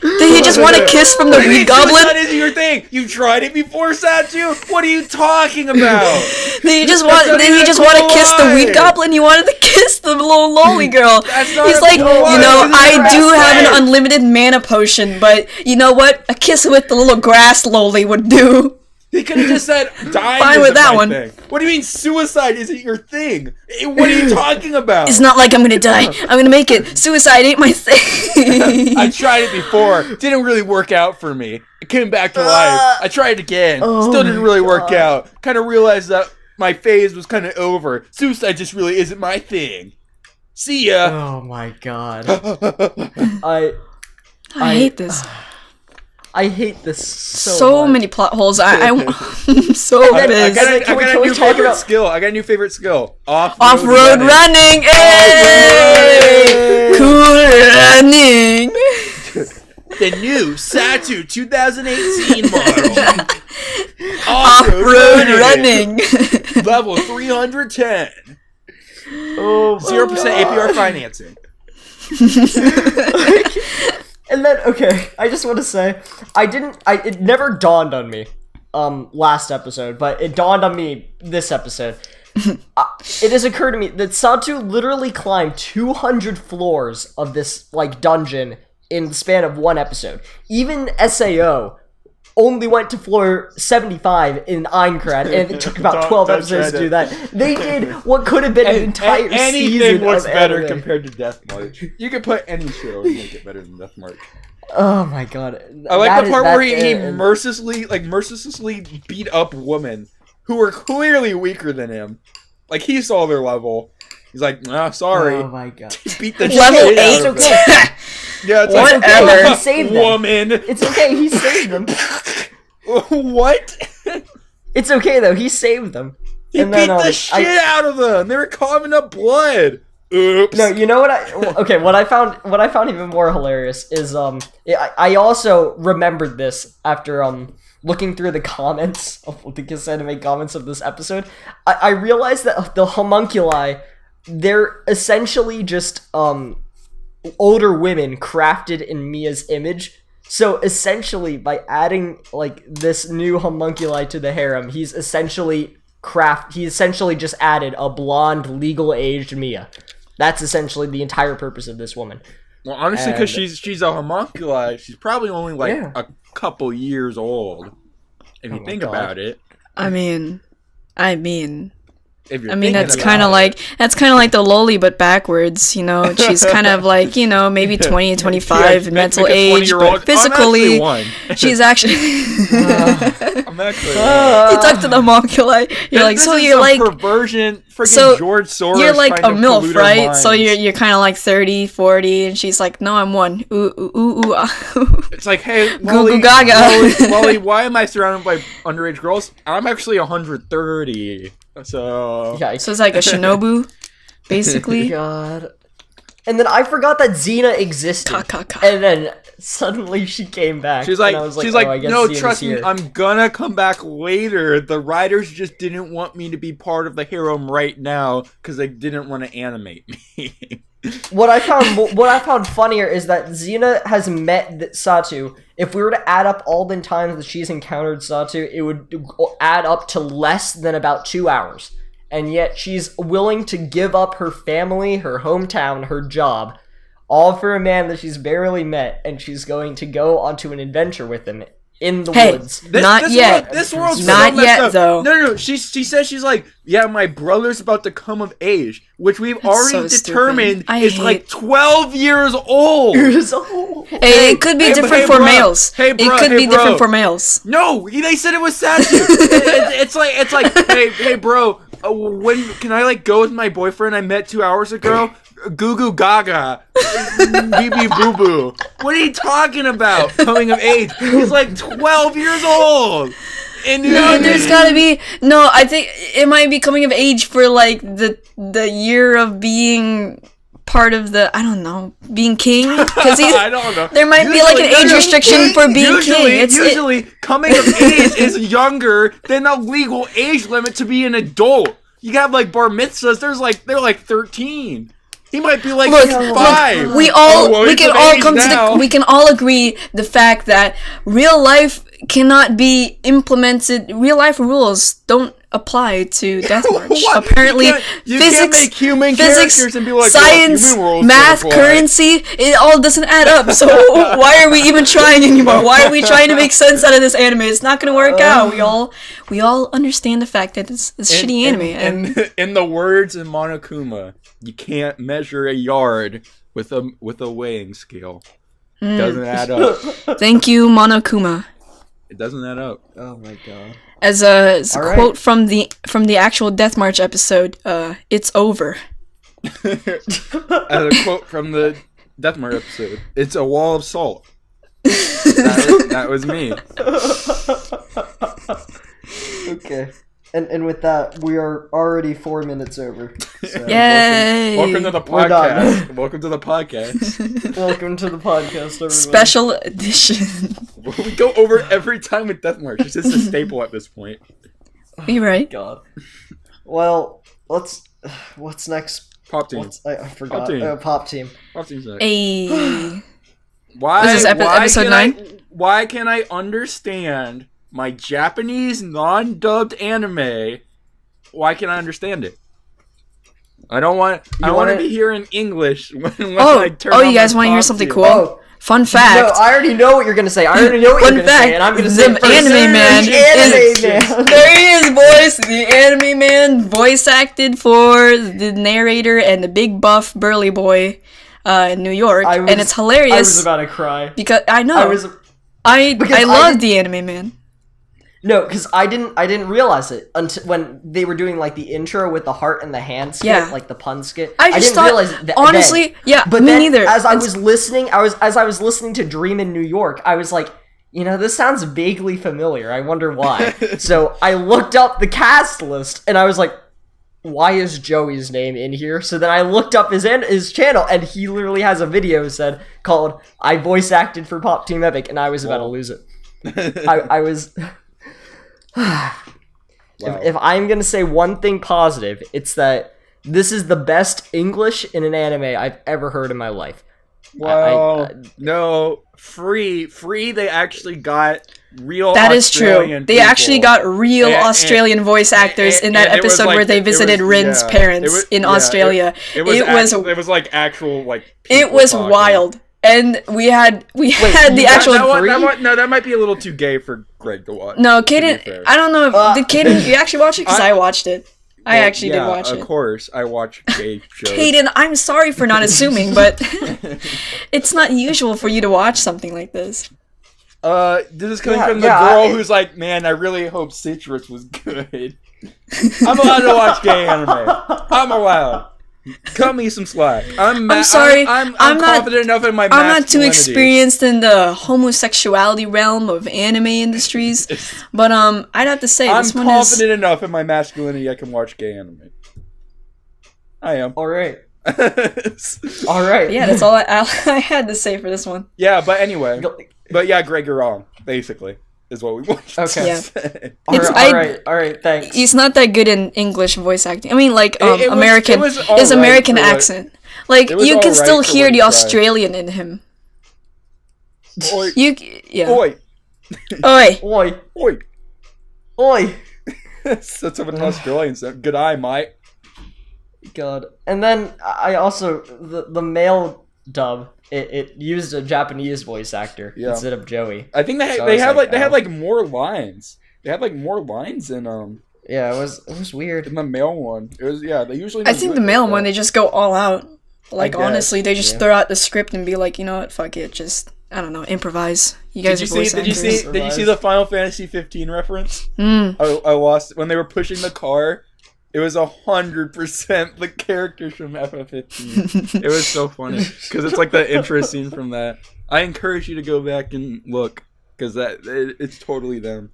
Did he just want a kiss from the weed goblin? Suicide isn't your thing. You tried it before, Satu? What are you talking about? Did he just want to kiss the weed goblin? He wanted to kiss the little lolly girl. He's like, I do have an unlimited mana potion, but you know what? A kiss with the little grass lolly would do. He could have just said, dying Fine with that one. Thing. What do you mean suicide isn't your thing? What are you talking about? It's not like I'm gonna die. I'm gonna make it. Suicide ain't my thing. I tried it before. Didn't really work out for me. It came back to life. I tried again. Still didn't really work out. Kind of realized that my phase was kind of over. Suicide just really isn't my thing. See ya. Oh my god. I hate this. I hate this so much. many plot holes. I'm so pissed. I got a new favorite skill. I got a new favorite skill. Off-road running. Hey! Cool running. The new Satu 2018 model. Off-road running. Level 310. 0% APR financing. And then, I just want to say, it never dawned on me, last episode, but it dawned on me this episode. It has occurred to me that Satu literally climbed 200 floors of this, dungeon in the span of one episode. Even SAO only went to floor 75 in Aincrad, and it took about 12 episodes to do that. They did what could have been an entire season anything looks better anime. compared to Death March. You could put any show and make it better than Death March. Oh my god. I like the part where he mercilessly beat up women who were clearly weaker than him. Like, he saw their level. He's like, sorry. Oh my god. Beat the level shit 8? out of them. Yeah, it's whatever. Like, he saved them. Woman. It's okay, he saved them. What? It's okay though, he saved them. He beat the shit out of them. They were coughing up blood. Oops. No, you know what what I found even more hilarious is I also remembered this after looking through the comments of the Kiss Anime comments of this episode. I realized that the homunculi, they're essentially just older women crafted in Mia's image. So essentially, by adding this new homunculi to the harem, he's essentially he essentially just added a blonde, legal-aged Mia. That's essentially the entire purpose of this woman. Well, honestly, because she's a homunculi, she's probably only like a couple years old. If you think about it. I mean, If you're that's kind of like the loli, but backwards. You know, she's kind of like, you know, maybe 20, 25 mental age, but physically, she's actually. I'm actually. You talk to the homunculi. You're like, so you're like perversion. Freaking George Soros. You're like a MILF, right? So you're kind of like 30, 40, and she's like, no, I'm one. Ooh, ooh, ooh, ooh. It's like, hey, Goo goo gaga. Wally, why am I surrounded by underage girls? I'm actually 130. So it's like a shinobu, basically. God. And then I forgot that Xena existed. And then suddenly she came back. She's like, and I was no, trust me, I'm gonna come back later. The writers just didn't want me to be part of the harem right now because they didn't want to animate me. What I found funnier is that Xena has met Satu. If we were to add up all the times that she's encountered Satu, it would add up to less than about 2 hours. And yet she's willing to give up her family, her hometown, her job, all for a man that she's barely met, and she's going to go onto an adventure with him in the woods. Not yet. This world's not yet, up. though. No. She says she's like, yeah, my brother's about to come of age, which we've already determined is like 12 years old. Hey, it could be different for males. It could be different for males. No, they said it was Satu. It's like, hey, bro. When can I like go with my boyfriend I met 2 hours ago? Goo goo gaga, bee bee boo boo. What are you talking about? Coming of age? He's like 12 years old. There's gotta be I think it might be coming of age for like the year of being part of the being king, because I don't know. There might be like an age restriction for being king. Usually coming of age is younger than the legal age limit to be an adult. You got like bar mitzvahs. They're like 13. He might be like 5. We can all agree the fact that real life cannot be implemented. Real life rules don't apply to Deathmarch. Apparently, physics, and be like, science, math, currency, it all doesn't add up. So why are we even trying anymore? Why are we trying to make sense out of this anime? It's not going to work out. We all understand the fact that it's shitty anime. And in the words in Monokuma, you can't measure a yard with a weighing scale. It doesn't add up. Thank you, Monokuma. It doesn't add up. Oh my god. As a quote from the actual Deathmarch episode, it's over. As a quote from the Deathmarch episode, it's a wall of salt. That was me. Okay. And with that, we are already 4 minutes over. So. Yay! Welcome to the podcast. Welcome to the podcast. Welcome to the podcast, everyone. Special edition. We go over every time with Deathmarch. It's just a staple at this point. You're right. God. Well, what's next? Pop team. I forgot. Pop team. Pop team. Pop team's next. This is episode 9? Why can I understand my Japanese non-dubbed anime? Why can I understand it? I want to be hearing English when I turn on you guys want to hear something cool? Fun fact. No, I already know what you're gonna say. And I'm gonna say the anime man. There he is, boys. The anime man voice acted for the narrator and the big buff burly boy in New York, and it's hilarious. I was about to cry because I know. I love the anime man. No, because I didn't realize it until when they were doing like the intro with the heart and the hand skit, like the pun skit. I didn't realize it. Honestly, but me neither. As I was listening to Dream in New York, I was like, this sounds vaguely familiar. I wonder why. So I looked up the cast list and I was like, why is Joey's name in here? So then I looked up his channel and he literally has a video called "I voice acted for Pop Team Epic," and I was about to lose it. I was. Wow. If I'm gonna say one thing positive, it's that this is the best English in an anime I've ever heard in my life. Well, no, free. They actually got real. That is Australian true. They people. actually got real Australian voice actors in that episode where they visited Rin's parents in Australia. It was like actual like. It was talking. wild, and we had the actual. That might be a little too gay for Greg to watch. No, Kaden. I don't know. Did Kaden? You actually watch it? Because I watched it. I actually did watch it. Of course, I watch gay shows. Kaden, I'm sorry for not assuming, but it's not usual for you to watch something like this. This is coming from the girl who's like, man, I really hope Citrus was good. I'm allowed to watch gay anime. I'm allowed. Cut me some slack. I'm sorry. I'm confident enough in my I'm not too masculinity. experienced in the homosexuality realm of anime industries, but I'd have to say I'm this one is. I'm confident enough in my masculinity I can watch gay anime. I am. All right. All right. Yeah, that's all I had to say for this one. Yeah, but anyway. But yeah, Greg, you're wrong, basically, is what we want. Okay. Yeah. All right, thanks. He's not that good in English voice acting. I mean, like, American, his right American accent. Like, you can still hear the Australian in him. Oi. Yeah. Oi. Oi. Oi. Oi. Oi. That's what an Australian said. Good eye, mate. God. And then I also, the male dub, it used a Japanese voice actor instead of Joey. I think they had like more lines. They had like more lines in Yeah, it was weird. In the male one. It was they usually I think the male one they just go all out. Like honestly, they just throw out the script and be like, you know what, fuck it, just I don't know, improvise. You guys are voice actors. Did you see the Final Fantasy 15 reference? I lost when they were pushing the car. It was 100% the characters from FF15. It was so funny because it's like the intro scene from that. I encourage you to go back and look because it's totally them.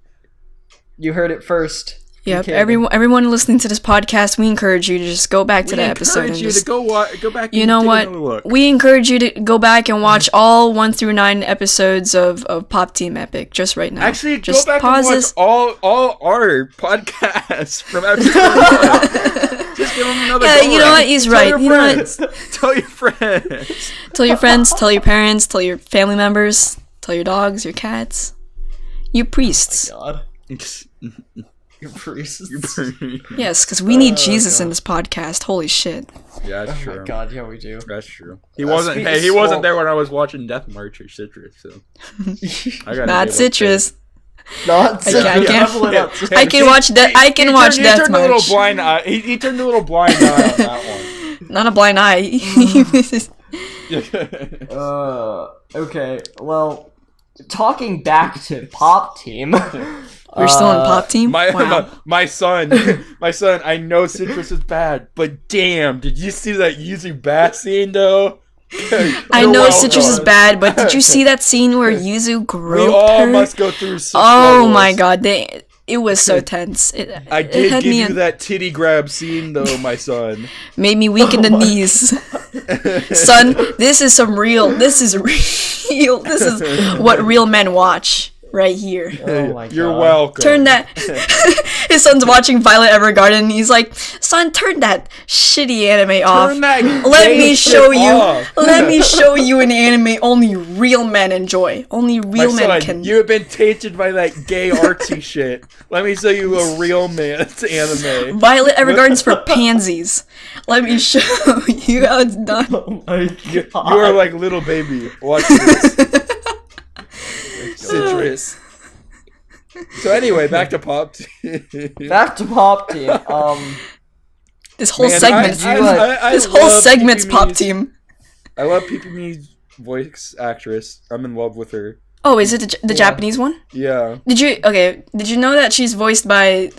You heard it first. Yep, everyone listening to this podcast, we encourage you to just go back to the episode and just go back. You know what? We encourage you to go back and watch all 1 through 9 episodes of Pop Team Epic just right now. Actually, just go back pause and watch all our podcasts from episode 1. Just give them another. Yeah, you know what? He's right. You know what? Tell your friends. Tell your friends. Tell your parents. Tell your family members. Tell your dogs. Your cats. You priests. Oh my God. Your priests. Yes, because we need Jesus in this podcast. Holy shit. Yeah, that's true. Oh my God, yeah, we do. That's true. He wasn't there when I was watching Death March or Citrus, so not Citrus. Not Citrus. I can watch that. I can watch Death March. A little blind eye. He turned a little blind eye on that one. Not a blind eye. Okay. Well, talking back to Pop Team. We're still on Pop Team? My son, I know Citrus is bad, but damn, did you see that Yuzu Bath scene, though? I know Citrus is bad, but did you see that scene where Yuzu groped We all her? must go through some Oh my God, it was so tense. I did give you that titty grab scene, though, my son. Made me weak in the knees. Son, this is real. This is what real men watch. Right here. Oh my God. You're welcome. Turn that. His son's watching Violet Evergarden. And he's like, "Son, turn that shitty anime off. Let me show you. Let me show you an anime only real men enjoy. Only real men can." You have been tainted by that gay artsy shit. Let me show you a real man's anime. Violet Evergarden's for pansies. Let me show you how it's done. Oh my God. You are like little baby. Watch this. Citrus. So anyway, back to Pop Team. This whole segment. This whole segment's Pop Team. I love Pipimi's voice actress. I'm in love with her. Oh, is it the Japanese one? Yeah. Did you know that she's voiced by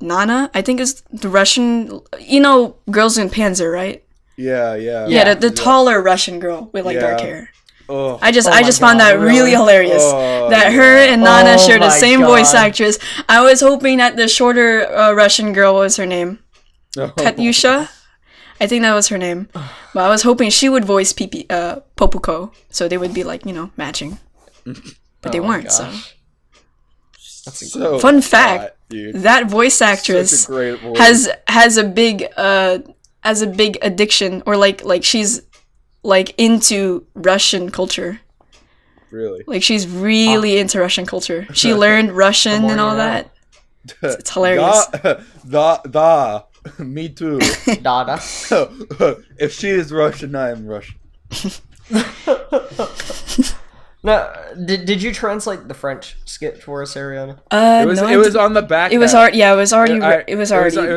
Nana? I think it's the Russian. You know, Girls in Panzer, right? Yeah. Yeah, the taller Russian girl with dark hair. Oh. I just found that really hilarious that her and Nana share the same voice actress. I was hoping that the shorter Russian girl was her name, Katyusha. I think that was her name, but I was hoping she would voice Popuko, so they would be matching, but they weren't. So, fun fact: that voice actress has a big addiction, or like she's into Russian culture. Really? Like, she's really into Russian culture. She learned Russian and all that. It's hilarious. Me too. Dada. If she is Russian, I am Russian. No, did you translate the French skit for us, Ariana? It was on the back. It was already. Yeah, it was already. It was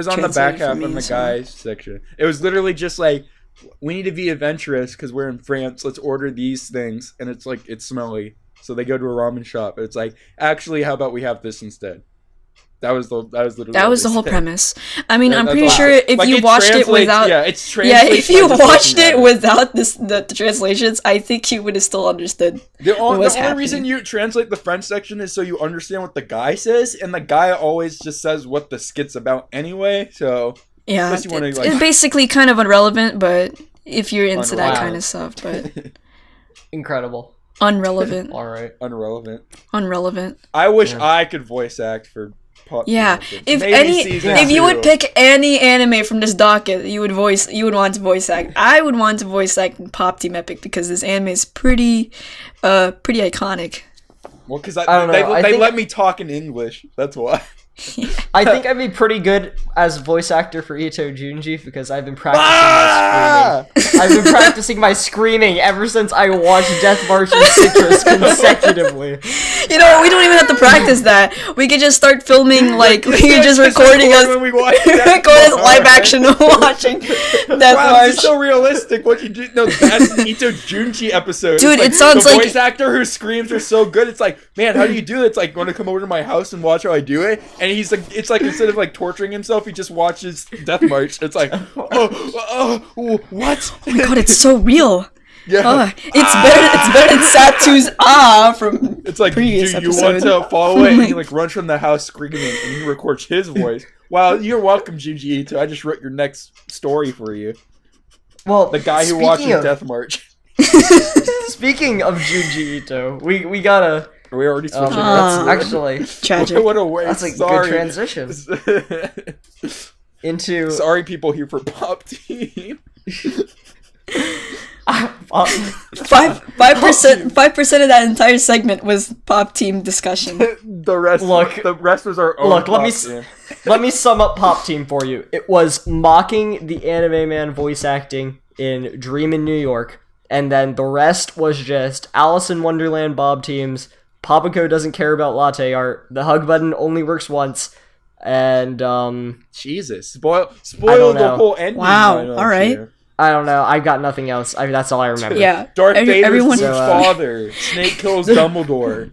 on the back half in the guys section. It was literally just like, we need to be adventurous because we're in France. Let's order these things, and it's like it's smelly. So they go to a ramen shop. It's like, actually, how about we have this instead? That was the whole premise. I mean, I'm pretty sure if like you watched it without, if you watched it without the translations, I think you would have still understood. The only reason you translate the French section is so you understand what the guy says, and the guy always just says what the skit's about anyway. So yeah, it's basically kind of irrelevant, but if you're into that kind of stuff, but incredible. Unrelevant. All right. Unrelevant. I wish I could voice act for. Yeah, if you would pick any anime from this docket, you would want to voice act. I would want to voice act in Pop Team Epic because this anime is pretty iconic. Well, because they let me talk in English. That's why. I think I'd be pretty good as voice actor for Ito Junji because I've been practicing my screaming. I've been practicing my screaming ever since I watched Death March and Citrus consecutively. You know, we don't even have to practice that. We could just start filming, like, we're just recording us when we watch live action watching Death March. This is so realistic. What you do? No, that's an Ito Junji episode. Dude, it sounds the like... the voice actor whose screams are so good. It's like, man, how do you do it? It's like, want to come over to my house and watch how I do it? And he's like, it's like, instead of like torturing himself, he just watches Death March. It's like, what? Oh my god, it's so real. Yeah. It's better than Satu's from it's like, previous do you episode. want to follow it? And he like runs from the house screaming, and he records his voice. Wow, you're welcome, Junji Ito. I just wrote your next story for you. Well, the guy who watches Death March. Speaking of Junji Ito, we gotta. Are we already switching? That's actually tragic. What a waste. That's a good transition. Into sorry, people here for Pop Team. 5% of that entire segment was Pop Team discussion. The rest was our own. Look, let me sum up Pop Team for you. It was mocking the anime man voice acting in Dream in New York, and then the rest was just Alice in Wonderland Bob teams. Papaco doesn't care about latte art. The hug button only works once, and Jesus, spoil the whole ending. Wow, all right. I don't know. I've got nothing else. That's all I remember. Yeah, Darth Vader's father. Snape kills Dumbledore.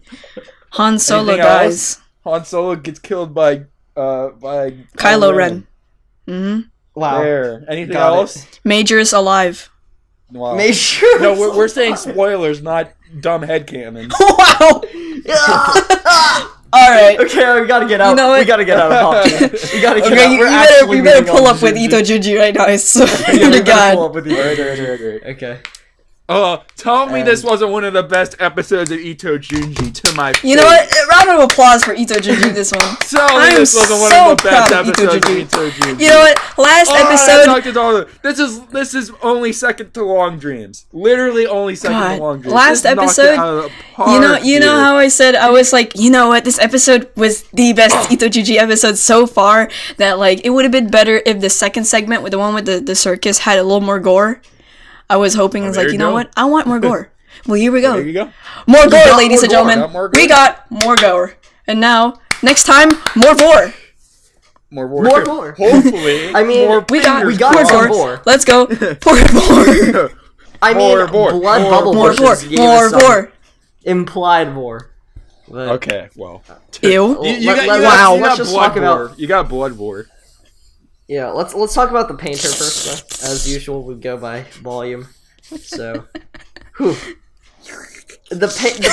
Han Solo dies. Han Solo gets killed by Kylo Ren. Mm-hmm. Wow. There. Anything else? Major's alive. Wow. Major. No, we're saying spoilers, not dumb headcanon. Wow. All right. Okay, we gotta get out. You know what? We gotta get out of Pop Team. We gotta get out. You better pull up with Ito Junji right now. I swear to God. Pull up with Right. Okay. Tell me this wasn't one of the best episodes of Ito Junji to my face. You know what? A round of applause for Ito Junji this one. Tell me this wasn't one of the best episodes of Ito Junji. You know what? Last episode... This is only second to Long Dreams. Literally only second to Long Dreams. Last episode... You know how I said, I was like, you know what? This episode was the best Ito Junji episode so far, that like it would have been better if the second segment with the one with the circus had a little more gore. I was hoping, I was like, you know what? I want more gore. Well, here we go. There you go. More gore, ladies and gentlemen. We got more gore. And now, next time, more gore. More gore. Hopefully. I mean, we got more gore. Let's go. Pour more. I mean, blood bubble bushes gave us some implied more. Okay, well. Ew. You got blood gore. Yeah, let's talk about the painter first, though. As usual, we go by volume. So, the painter.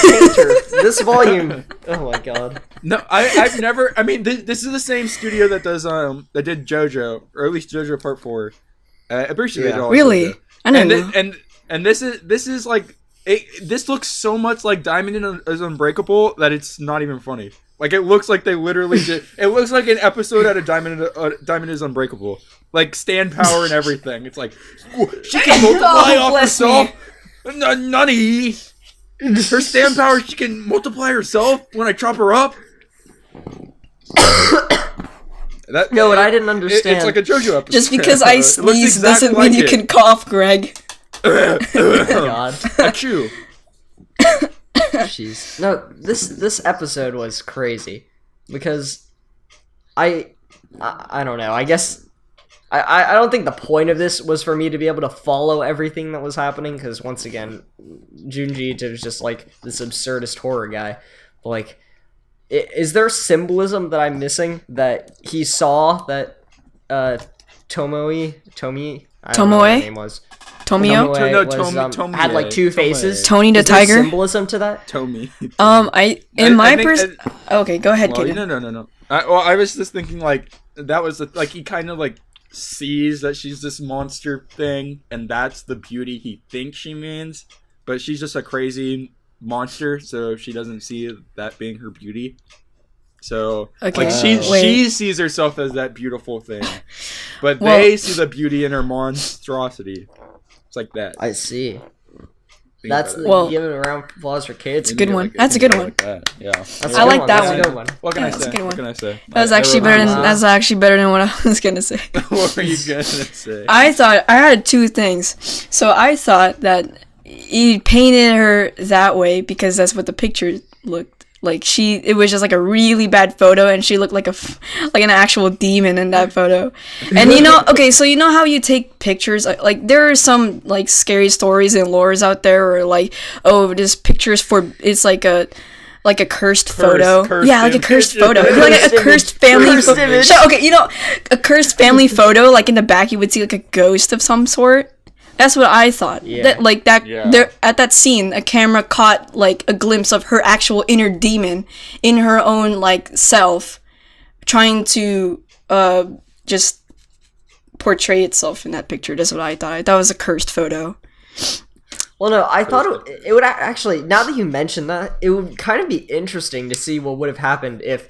This volume. Oh my god. No, I've never. I mean, this is the same studio that does that did JoJo, or at least JoJo Part 4. I appreciate it all. Really? I know. And this is like this looks so much like Diamond is Unbreakable that it's not even funny. Like, it looks like they literally did... It looks like an episode out of Diamond is Unbreakable. Like, stand power and everything. It's like, she can multiply off herself. Nutty. Her stand power, she can multiply herself when I chop her up. No, what I didn't understand. It's like a JoJo episode. Just because I sneeze doesn't mean you can cough, Greg. Oh my god. Achoo. Jeez. No, this episode was crazy because I don't know. I guess I don't think the point of this was for me to be able to follow everything that was happening, because once again, Junji was just like this absurdist horror guy. But, like, is there symbolism that I'm missing that he saw that Tomoe? I don't know what her name was. Tomio? Tomoe had like two faces. Tony the Is there tiger? symbolism to that? Tomy. Okay, go ahead, Kaden. No. I was just thinking, like, that was like he kind of like sees that she's this monster thing, and that's the beauty he thinks she means, but she's just a crazy monster, so she doesn't see that being her beauty. So like she sees herself as that beautiful thing, but they see the beauty in her monstrosity. It's like that. I see. That's giving around applause for kids. It's a good one. That's a good one. Yeah, I like that one. That's a good one. What can I say? That's a good one. What can I say? That's actually better than what I was gonna say. What were you gonna say? I thought I had two things. So I thought that he painted her that way because that's what the picture looked like. It was just like a really bad photo, and she looked like an actual demon in that photo. And okay, so you know how you take pictures, like there are some like scary stories and lores out there, or like, oh, this picture's it's like a cursed photo. Yeah, like a cursed photo. Like a cursed family photo. Okay, a cursed family photo, like in the back you would see like a ghost of some sort. That's what I thought. Yeah. There at that scene, a camera caught like a glimpse of her actual inner demon in her own like self, trying to just portray itself in that picture. That's what I thought. That was a cursed photo. Well, no, I thought it would actually, now that you mention that, it would kind of be interesting to see what would have happened if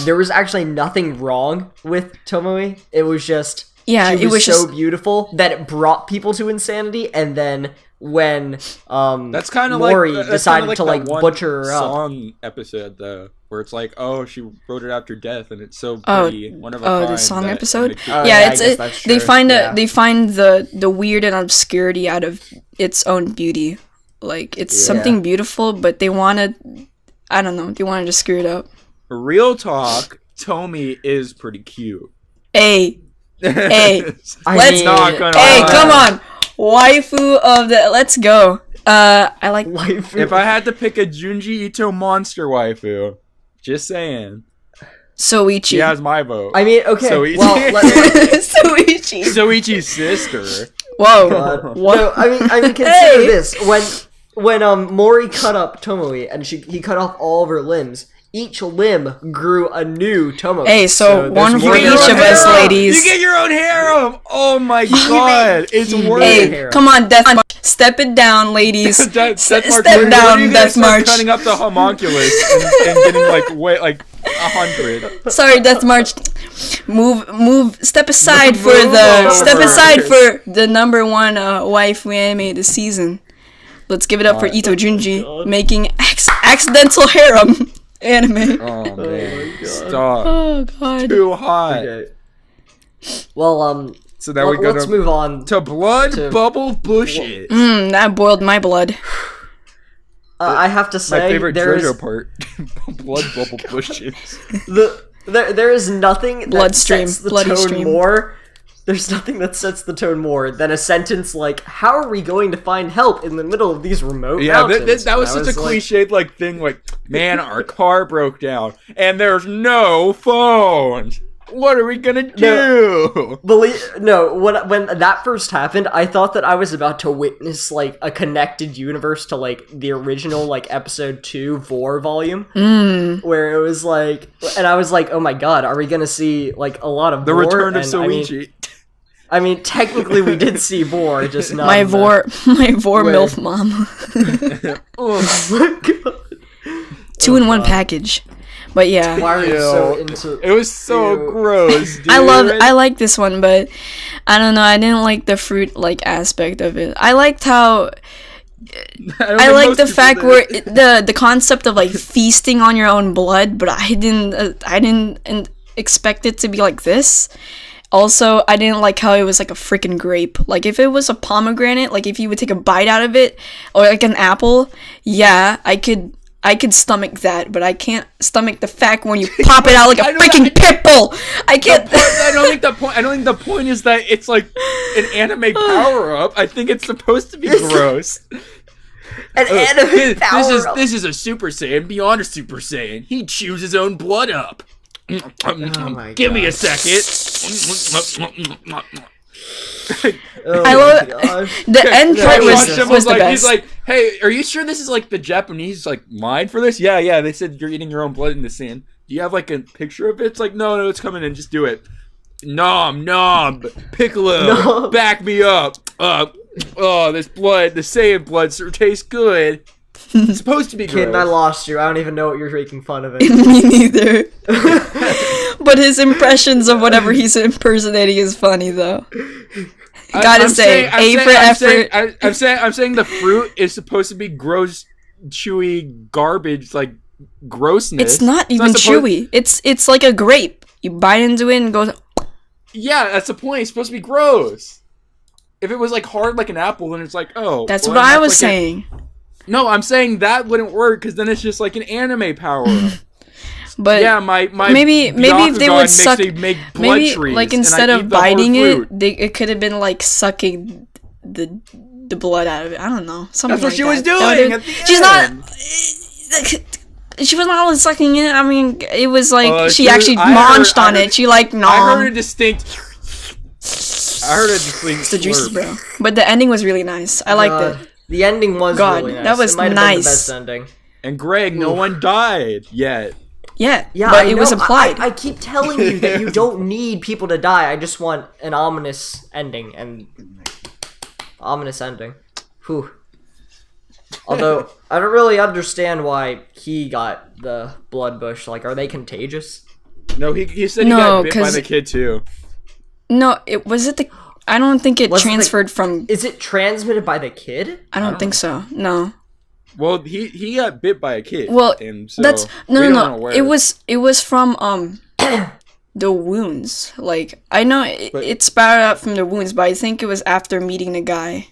there was actually nothing wrong with Tomoe. It was just... Yeah, she was so beautiful that it brought people to insanity, and then when that's kind of Mori like, decided to like butcher her up. Song episode though, where it's like, oh, she wrote it after death, and it's so pretty. One of a kind. The song episode. That's they find the weird and obscurity out of its own beauty. Like it's something beautiful, but they want to, I don't know, they wanted to screw it up. Real talk, Tomy is pretty cute. Hey. Come on, waifu of the. Let's go. I like waifu. If I had to pick a Junji Ito monster waifu, just saying. Soichi. She has my vote. I mean, okay. Soichi. Well, Soichi. Soichi's sister. Whoa. God. What? No, I mean, consider this. When Mori cut up Tomoe and he cut off all of her limbs. Each limb grew a new Tomoe. Hey, so one for each of us, ladies. You get your own harem! Oh my god, it's worth it. Hey, come on, Death March. Step it down, ladies. Step down, Death March. Cutting up the homunculus and getting like 100. Sorry, Death March. Move. Step aside for the number one waifu anime this season. Let's give it up for Ito Junji making accidental harem. Anime. Oh man! Stop. Oh god. Too hot. Okay. Well, so now let's move on to blood bubble bushes. That boiled my blood. I have to say, my favorite JoJo part: blood bubble bushes. There is nothing that sets the tone more. There's nothing that sets the tone more than a sentence like, "How are we going to find help in the middle of these remote mountains?" That was such a cliched like thing. Like, man, our car broke down and there's no phones. What are we gonna do? When that first happened, I thought that I was about to witness like a connected universe to like the original like episode 2 Vor volume, where it was like, and I was like, oh my god, are we gonna see like a lot of the Vor? return of Soichi? I mean, technically we did see Vor, just not my Vor MILF mom. Oh my god. 2-in-1 package. But yeah. Why are you so into it was so gross, dude. I like this one, but I don't know, I didn't like the fruit like aspect of it. I liked how I like the fact where the concept of like feasting on your own blood, but I didn't expect it to be like this. Also, I didn't like how it was like a freaking grape. Like if it was a pomegranate, like if you would take a bite out of it, or like an apple, yeah, I could stomach that, but I can't stomach the fact when you pop it out like a freaking pit bull. I can't. I don't think the point is that it's like an anime power up. I think it's supposed to be gross. An anime power up. This is a Super Saiyan beyond a Super Saiyan. He chews his own blood up. Give me a second. I love the end part was the best. He's like, hey, are you sure this is like the Japanese like line for this? Yeah. They said you're eating your own blood in the sand. Do you have like a picture of it? It's like, no, it's coming in. Just do it. Nom, Piccolo, back me up. This blood, the Saiyan blood tastes good. It's supposed to be gross. Kid, I lost you. I don't even know what you're making fun of it. Me neither. But his impressions of whatever he's impersonating is funny, though. I'm saying the fruit is supposed to be gross, chewy garbage, like grossness. It's not even chewy. It's like a grape. You bite into it and it goes. Yeah, that's the point. It's supposed to be gross. If it was like hard like an apple, then it's like, oh. That's what I was saying. No, I'm saying that wouldn't work because then it's just like an anime power up. But yeah, my maybe if they would suck, make blood maybe trees, like instead of biting it, it could have been like sucking the blood out of it. I don't know. Something That's what like she was that. doing. At the She's end. not. She was not sucking it. I mean, it was like she actually munched on it. She like nom. I heard a distinct. It's the juices, bro. But the ending was really nice. I liked it. The ending was really nice. That was it might nice. have been the best ending. And Greg, no one died yet. Yeah, but it was applied. I keep telling you that you don't need people to die. I just want an ominous ending Whew. Although I don't really understand why he got the blood bush. Like, are they contagious? No, he said he got bit by the kid too. No, I don't think it transferred from. Is it transmitted by the kid? I don't think so. No. Well, he got bit by a kid. Well, and so that's no. It was from the wounds. Like I know it sprouted out from the wounds, but I think it was after meeting the guy.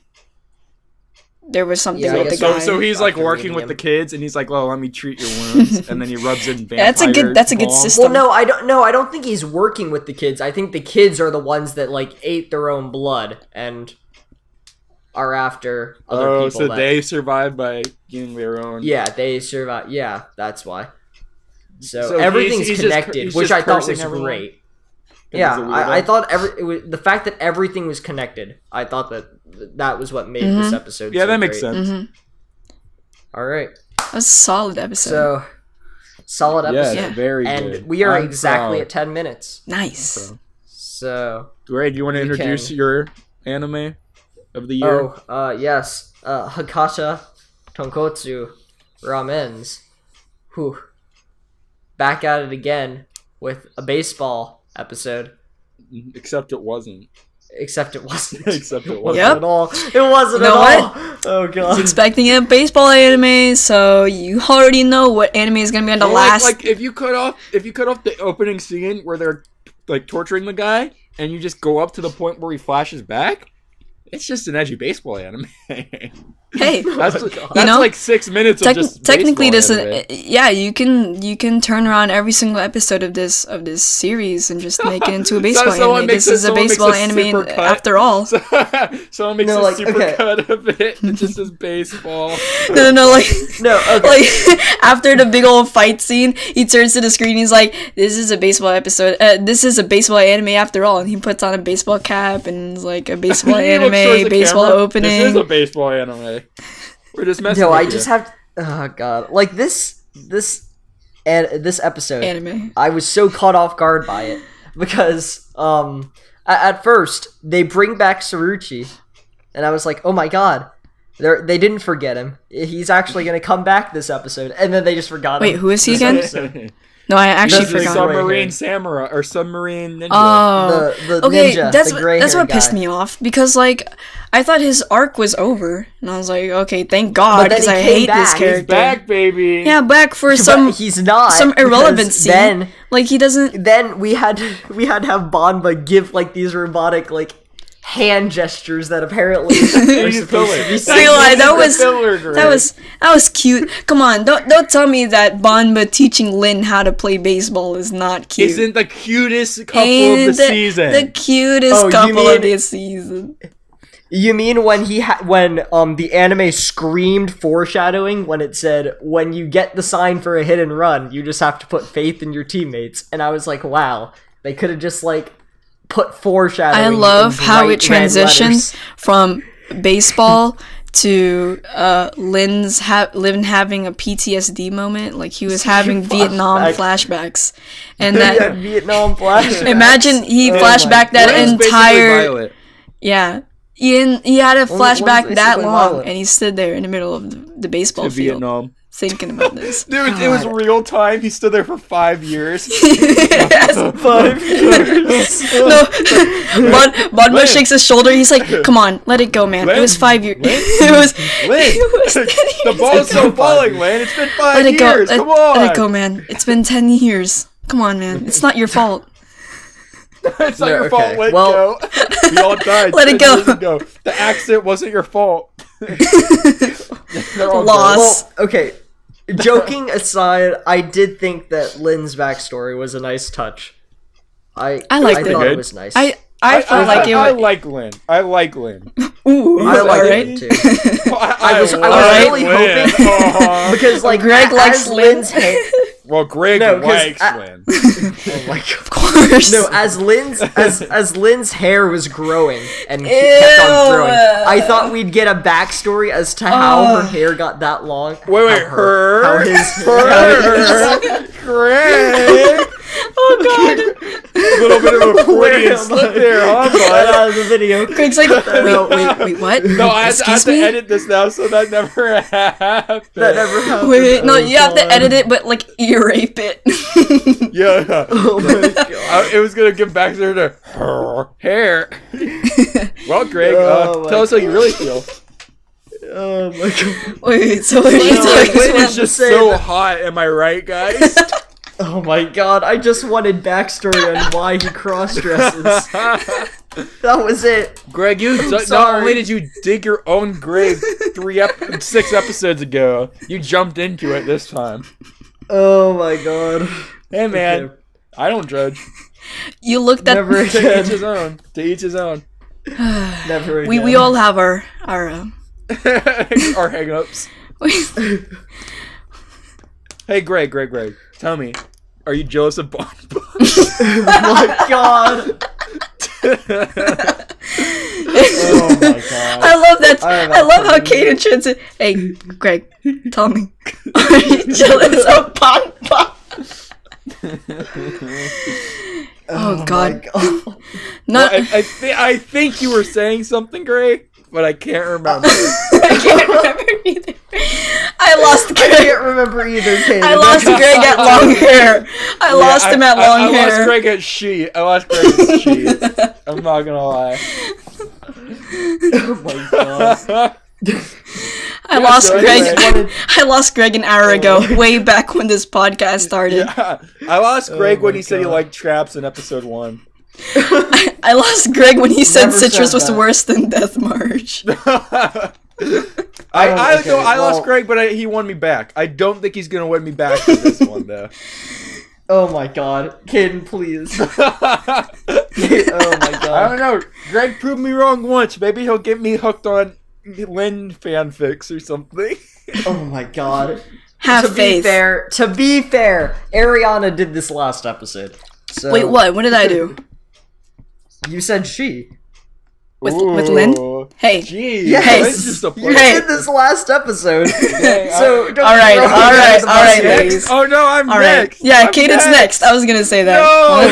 There was something with the guy. So he's like working with the kids, and he's like, "Oh, let me treat your wounds," and then he rubs in vampire. That's a good system. Well, no, I don't think he's working with the kids. I think the kids are the ones that like ate their own blood and are after other people. So they survived by getting their own. Yeah, they survived. Yeah, that's why. So everything's connected, which I thought was great. Yeah, I thought the fact that everything was connected. I thought that was what made this episode. Yeah, that makes sense. Mm-hmm. All right, that was a solid episode. So solid episode. Yeah, very good. And we are exactly at 10 minutes. Nice. So, Ray, do you want to introduce your anime of the year? Yes. Hakata, Tonkotsu, Ramens. Whew. Back at it again with a baseball episode. Except it wasn't. Except it wasn't. Yep. At all. It wasn't at all. Oh god. I was expecting a baseball anime, so you already know what anime is gonna be on the last. Like if you cut off the opening scene where they're like torturing the guy, and you just go up to the point where he flashes back, it's just an edgy baseball anime. Hey, that's like 6 minutes of just technically this anime. Yeah, you can turn around every single episode of this series and just make it into a baseball anime. This is a baseball anime after all. Someone makes a super cut of it. It just says baseball. No, like after the big old fight scene, he turns to the screen. He's like, "This is a baseball episode. This is a baseball anime after all." And he puts on a baseball cap and is like a baseball anime, baseball opening. This is a baseball anime. We're just messing with I just have oh god. Like this episode anime. I was so caught off guard by it because at first they bring back Saruchi and I was like, "Oh my god. They didn't forget him. He's actually going to come back this episode." And then they just forgot him. Wait, who is he again? No, I actually He's a forgot. submarine samurai or submarine ninja. Oh, The okay. ninja, That's the gray-haired what pissed guy. me off because like I thought his arc was over, and I was like, okay, thank God, But then because he I came hate this back. He's character. He's back, baby. Yeah, back for But some he's not because irrelevancy. Then like he doesn't. then we had to have Banba give like these robotic like hand gestures that apparently are supposed to be Realize That that was cute. Come on, don't tell me that Banba teaching Lin how to play baseball is not cute. Isn't the cutest couple Ain't of the season. The cutest Oh, you couple of mean- the season. You mean when when the anime screamed foreshadowing when it said when you get the sign for a hit and run, you just have to put faith in your teammates, and I was like, wow, they could have just like put foreshadowing. I love in how bright it red transitioned letters. from baseball to Lin having a PTSD moment, like he was having Vietnam flashbacks, and Yeah, that Vietnam flashbacks. imagine he flashbacked that Lynn's basically entire Violet. yeah. He had a flashback one's that basically long, violent. and he stood there in the middle of the baseball To field Vietnam. thinking about this. Dude, it was real time. He stood there for 5 years. Yes. 5 years. No, Banba Lin. shakes his shoulder. He's like, "Come on, let it go, man. It was Lin. 5 years. Lin. It was. Lin. It was 10 The years ball's ago. still falling, Lin. It's been 5 Let it go. years. Come on. Let it go, man. It's been 10 years. Come on, man. It's not your fault. It's not No, your okay. fault. Let it Well- go. We all died. Let it 10 go. years ago. The accident wasn't your fault. They're all Loss. Well, okay. Joking aside, I did think that Lin's backstory was a nice touch. I liked thought it. it was nice. I felt like it I was. like Lin. I like Lin. Ooh, I like alright. it too. I was like really Lin. hoping Aw. because like Greg as likes Lin's hair. Well, Greg No, 'cause likes I- Lin. Oh my god. Of course. No, as Lin's hair was growing and kept Ew. on growing, I thought we'd get a backstory as to how her hair got that long. Wait, How her? How his. Her? Greg? Oh god. A little bit of a Freudian slip there, huh, bud? The video. Greg's like, wait, what? No, I have Excuse to me? edit this now, so that never happened. That never happened. Wait, no, Oh, you have to God. edit it, but like ear rape it. Yeah. Oh my god. It was gonna give back there to her hair. Well, Greg, Oh my tell us how you really feel. Oh my god. Wait, so what are you Well, saying? wait, Lin is just say so that- hot, am I right, guys? Oh my god, I just wanted backstory on why he cross dresses. That was it. Greg, not sorry. only did you dig your own grave 6 episodes ago, you jumped into it this time. Oh my god. Hey, man, Okay. I don't judge. You looked at Never To each again. his own. To each his own. Never again. we all have our Our hang-ups. Hey, Greg, tell me, are you jealous of Bon? Oh my god. Oh my god. I love that. I'm I love how about to Kaden transit. Hey, Greg, tell me, are you jealous of Bon Bon? Oh God, God. not. Well, I think you were saying something, Greg, but I can't remember. I can't remember either. I lost I Greg. can't remember either, Kaden. I lost Greg at long hair. I lost him at long I hair. lost Greg at she. I'm not gonna lie. Oh my god. I lost Greg. Greg. Wanted- I lost Greg an hour ago, way back when this podcast started. Yeah, I lost Greg Oh when my he said he God. liked traps in episode 1. I lost Greg when he said Never Citrus said was that. worse than Death March. I lost well- Greg, but he won me back. I don't think he's gonna win me back for this one, though. Oh my god. Kaden, please. Oh my I god. don't know. Greg proved me wrong once. Maybe he'll get me hooked on Lin fanfics or something. Oh my god. Have To faith. be fair, Ariana did this last episode. So Wait, what? What did I do? You said she. With Lin? Ooh. Hey. Jeez. Yes. Lin's just a You player. Hey. did this last episode. Hey, So don't Alright, throw me alright, under the bus, alright, guys. ladies. Oh no, I'm All right. next. Yeah, I'm Caden's next. I was gonna say that. No.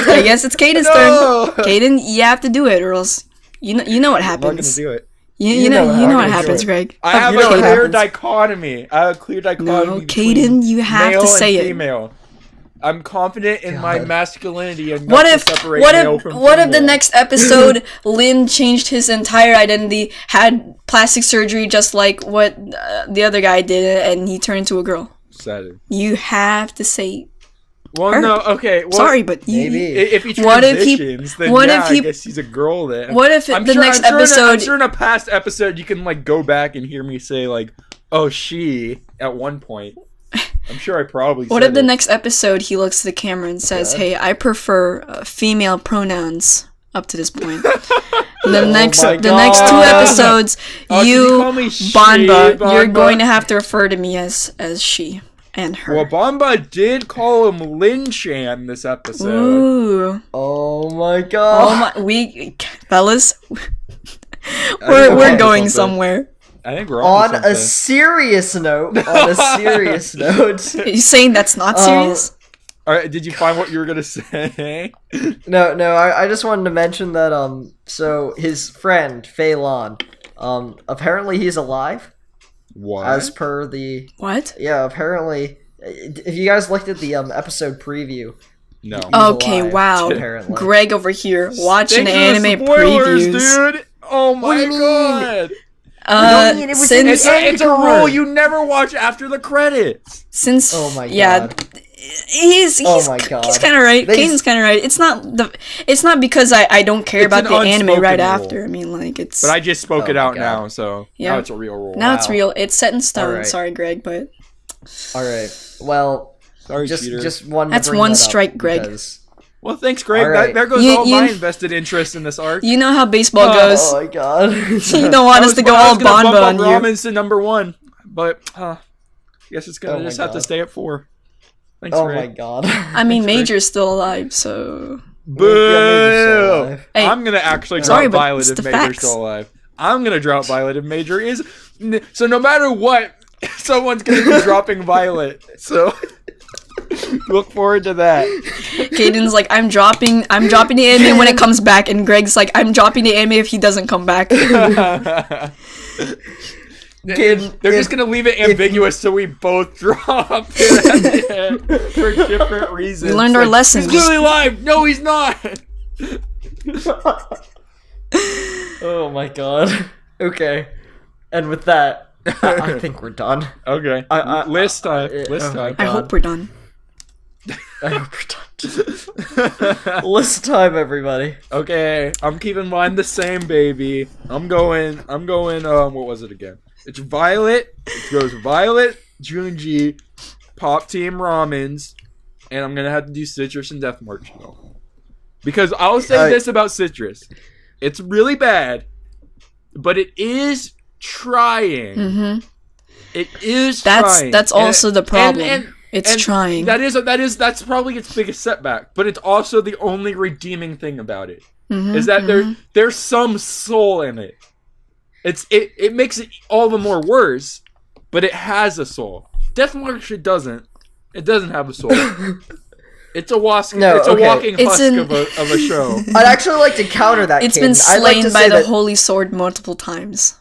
Well, I guess it's Caden's No. turn. Caden, you have to do it, or else you know what I'm not gonna happens. do it. You know know how I'm what gonna do happens, it. Greg. I have You know a what clear happens. dichotomy. I have a clear dichotomy. No, between Caden, you have male to say and it. female. I'm confident in my masculinity and What to if separate what male if from what if the female. next episode Lin changed his entire identity, had plastic surgery just like what the other guy did, and he turned into a girl? Sad. You have to say. Well, her. no, okay. Well, Sorry, but Maybe. if he What if he- transitions, then what yeah, if he- I guess he's a girl then. What if I'm the sure, next I'm sure episode? I'm sure in a past episode you can like go back and hear me say like, "Oh, she" at one point. I'm sure I probably. What said if the it. next episode he looks to the camera and says, God. "Hey, I prefer female pronouns up to this point." The next my the next 2 God. episodes, Oh, can you you call me she, Banba, you're Banba? going to have to refer to me as she and her. Well, Bamba did call him Lin Chan this episode. Ooh. Oh my Oh god. my, fellas, think we're onto going something. somewhere. I think we're On something. a serious note, He's saying that's not serious. All right, did you find what you were gonna say? no, I just wanted to mention that so his friend Fei Lan, apparently he's alive What? as per the What? yeah, apparently if you guys looked at the episode preview, No. Okay, alive, wow. apparently. Greg over here watching Thanks for the anime spoilers, previews. dude. Oh What do my you mean? god. I mean, it was in since the It's a rule you never watch after the credits. since Oh my yeah, god. he's Oh my God. he's kind of right. They- Caden's kind of right. It's not because I don't care It's about an the anime right unspoken rule. after. I mean, like it's But I just spoke Oh it my out God. now, so Yeah. now it's a real rule. now it's Wow. real. It's set in stone. Alright. Sorry, Greg, but Alright. Well, Sorry, cheater. just wanted That's to bring one that up strike, Greg. because- Well, thanks, Greg. All right. There goes You- all you- my invested interest in this arc. you know how baseball goes. Oh my god. You don't want us to go I all was gonna Banba on bump you. up Ramens to number 1, but I guess it's gonna Oh my just have to God. stay at 4. Thanks, Oh Greg. my god. I mean, Thanks, Greg. Major's still alive, so Boo! Hey, I'm gonna actually sorry, drop but Violet it's if the Major's facts. still alive. I'm gonna drop Violet if Major is. So no matter what, someone's gonna be dropping Violet. So look forward to that. Caden's like, I'm dropping the anime when it comes back, and Greg's like, I'm dropping the anime if he doesn't come back. They're just gonna leave it ambiguous so we both drop it for different reasons. We learned our lessons. He's clearly alive. No, he's not. Oh my god. Okay. And with that, I think we're done. Okay. List time. List oh my time. I hope we're done. I hope we're done. List time, everybody. Okay, I'm keeping mine the same, baby. I'm going, what was it again? It's Violet. It goes Violet, Junji, Pop Team Ramens, and I'm gonna have to do Citrus and Death March though. Because I'll say this about Citrus. It's really bad, but it is trying. Mm-hmm. It is trying. That's also the problem. And It's trying. That's probably its biggest setback, but it's also the only redeeming thing about it. Mhm, Is that there's some soul in it. It makes it all the more worse, but it has a soul. Death March it doesn't. It doesn't have a soul. It's a walking It's husk of a show. I'd actually like to counter that. It's Caden. been I'd like slain to by say the that- holy sword multiple times.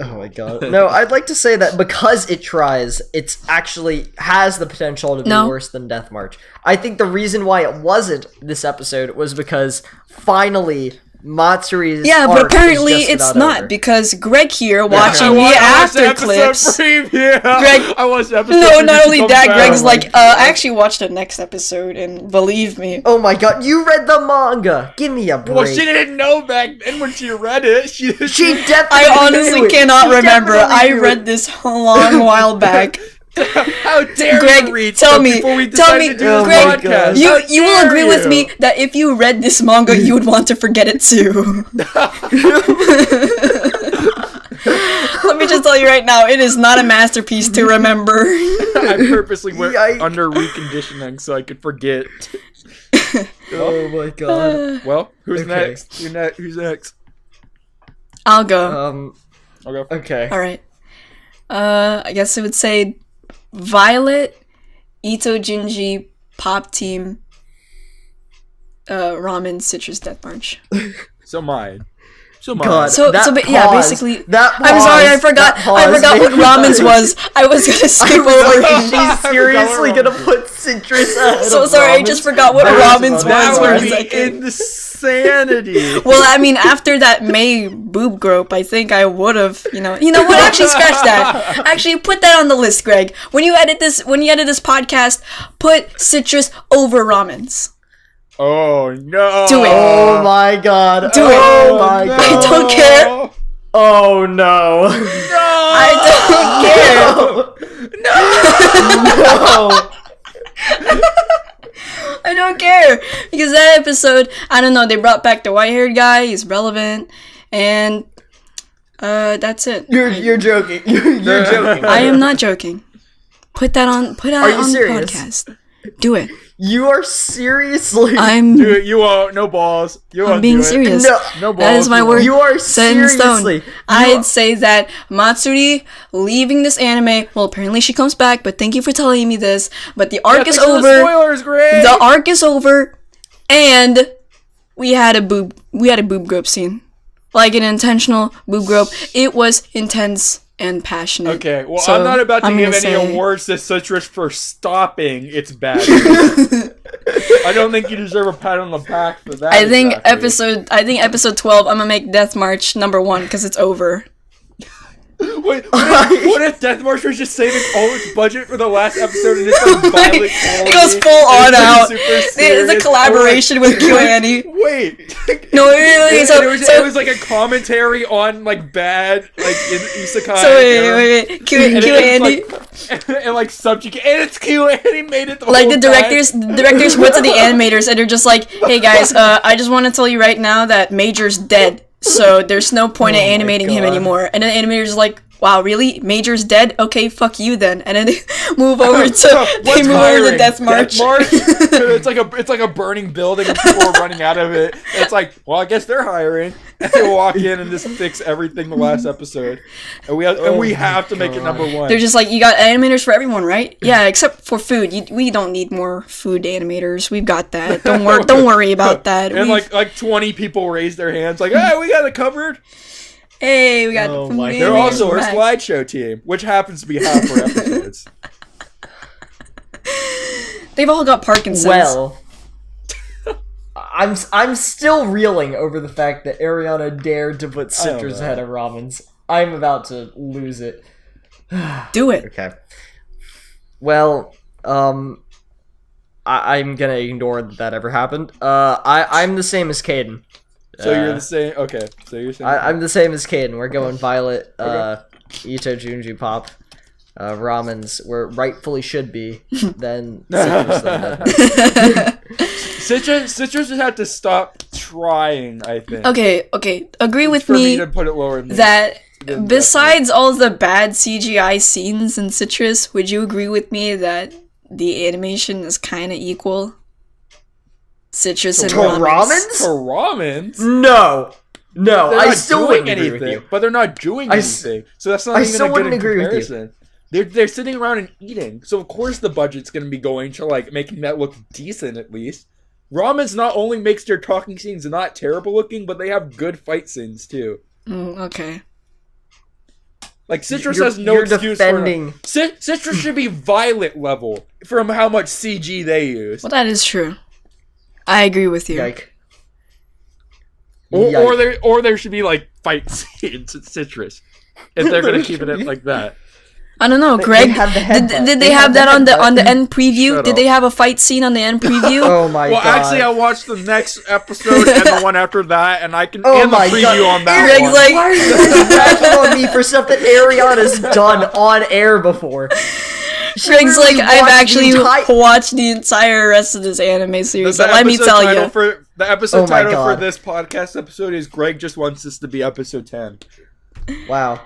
Oh my god. No, I'd like to say that because it tries, it's actually has the potential to be No. worse than Death March. I think the reason why it wasn't this episode was because finally Matsuri's Yeah, but arc is apparently just it's about not over. because Greg here watching I the watched after episode clips. preview. Greg- I watched the episode. No, preview not to only come that, back. Greg's Oh my like, God. I actually watched the next episode, and believe me. Oh my god, you read the manga! Give me a break. Well, she didn't know back then when she read it. She definitely I honestly knew it. cannot She remember. definitely I knew read it. this a long while back. How dare Greg, you read tell stuff me, before we tell decided me, to do Oh this my Greg, God. podcast? you How you will dare agree with you? me that if you read this manga, you would want to forget it too. Let me just tell you right now, it is not a masterpiece to remember. I purposely went Yikes. under reconditioning so I could forget. Oh my god. Well, who's Okay. next? Who's next? I'll go. I'll go. Okay. All right. I guess I would say Violet, Ito Junji, Pop Team, Ramen, Citrus, Death March. So mine. So God, So that yeah, pause, basically. that I'm sorry, I pause, forgot. that pause I forgot what made me ramens laugh. was. I was gonna skip I was over. like, I is she forgot seriously what gonna ramen put citrus ahead So of sorry, I ramens? just forgot what That ramens That was for a would be second. insanity. Well, I mean, after that May boob grope, I think I would have, you know what? Actually, scratch that. Actually, put that on the list, Greg. When you edit this podcast, put citrus over ramens. Oh no! Do it. Oh my god. Do it. Oh my no. god. I don't care. Oh no. I don't care. No. I don't care because that episode, I don't know. They brought back the white-haired guy. He's relevant, and that's it. You're joking. You're joking. I am not joking. Put that on. Put that Are you on the serious? podcast. Do it. You are seriously. Do it. You won't. No balls. You won't. I'm being do it. serious. No balls. That is my word. You are Set in stone. seriously. I'd say that Matsuri leaving this anime. Well, apparently she comes back, but thank you for telling me this. But the arc is thanks for the over. spoilers, Greg. The arc is over, and we had a boob grope scene, like an intentional boob grope. It was intense and passionate. Okay, well, So, I'm not about to I'm give gonna any say- awards to Citrus for stopping its bad. I don't think you deserve a pat on the back for that. I think exactly. episode 12. I'm gonna make Death March number 1 because it's over. Wait, what if Death March was just saving all its budget for the last episode and it's like violent It goes full on out. It's a serious? collaboration with KyoAni. Wait. No, really. It was like a commentary on like bad like in isekai. So wait. KyoAni. And like subject and it's KyoAni made it the Like whole the directors went to the animators and they're just like, hey guys, I just want to tell you right now that Major's dead, so there's no point in animating him God. anymore. And then the animators are like, wow, really? Major's dead? Okay, fuck you then. And then they move over to Death March. It's like a burning building and people are running out of it. It's like, well, I guess they're hiring. And they walk in and just fix everything the last episode. And we have to make it number 1. They're just like, you got animators for everyone, right? Yeah, except for food. We don't need more food animators. We've got that. Don't worry about that. And like 20 people raise their hands like, hey, we got it covered. Hey, we got Oh food my They're animators also our back. slideshow team, which happens to be half our episodes. They've all got Parkinson's. Well, I'm still reeling over the fact that Ariana dared to put citrus know. ahead of ramens. I'm about to lose it. Do it. Okay. Well, I'm gonna ignore that ever happened. I'm the same as Caden. So you're the same. Okay. So you're saying I'm the same as Caden. We're going Violet, Okay. Ito, Junji, Pop, ramens, where rightfully should be, then citrus. Citrus just had to stop trying. I think. Okay. Agree with For me me to put it lower than that Then besides all the bad CGI scenes in Citrus, would you agree with me that the animation is kind of equal? Citrus and To ramens? for ramens. No, They're I not still doing wouldn't agree with you. But they're not doing anything. So that's not I even still a good wouldn't agree with you. comparison. They're sitting around and eating. So of course the budget's going to be going to like making that look decent at least. Ramen's not only makes their talking scenes not terrible looking, but they have good fight scenes too. Okay. Like Citrus You're- has no you're excuse defending- for Citrus should be Violet level from how much CG they use. Well, that is true. I agree with you. Yike. Or there should be like fight scenes at Citrus if they're gonna keep it like that. I don't know, Greg. have the Did headbutt. they have that on the end preview? Shut Did up. they have a fight scene on the end preview? Oh my Well, god. actually, I watched the next episode and the one after that, and I can Oh and the my preview god. on that Greg's one. like- Why are you guys ragging on me for stuff that Ariana's done on air before? She Greg's like, literally I've watched the actually entire- watched the entire rest of this anime series. The So let me episode tell title you. for the episode Oh my title for God. this podcast episode is Greg just wants this to be episode 10. Wow.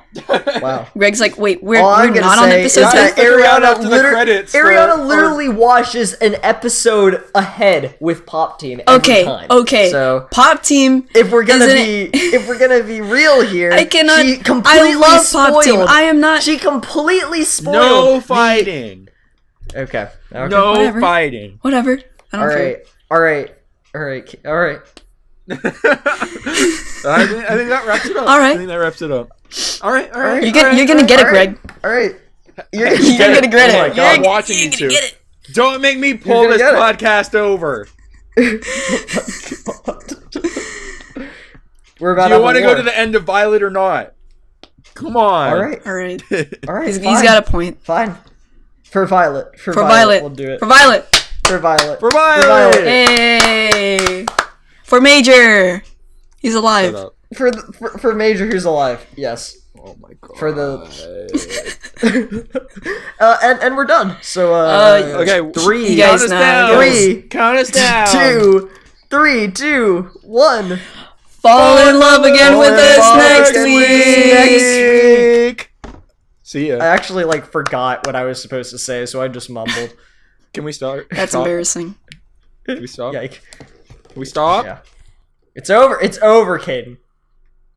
Wow. Greg's like, wait, we're All I'm gonna not on say episode is 10? that Stick around Ariana, after the credits Ariana literally watches an episode ahead with Pop Team every time. Okay. So Pop Team. if we're gonna Isn't be real here, I cannot. She completely I love spoiled. Pop Team. I am not. She completely spoiled. No fighting. Okay. No Whatever. fighting. Whatever. I don't All care. right. All right. I think that wraps it up. All right. I think that wraps it up. All right. You're gonna get it, Greg. All right. You're gonna get it. Oh my God, You're watching you gonna two. get it. Don't make me pull gonna this get it. podcast over. We're about Do to you want to war. go to the end of Violet or not? Come on. All right. All right. All right. He's fine. got a point. Fine. For Violet. For Violet. We'll do it. For Violet. For Violet. For Violet. Hey. For Major. He's alive. Shut up. For Major, who's alive. Yes. Oh my God. For the. and we're done. So Okay, three. You guys count us know. down. Three. Count us down. 2, 3, 2, 1. Fall in love again with us next week. See ya. I actually forgot what I was supposed to say, so I just mumbled. Can we start? That's Stop? embarrassing. Can we stop? Yike. Can we stop? Yeah. It's over. It's over, Caden.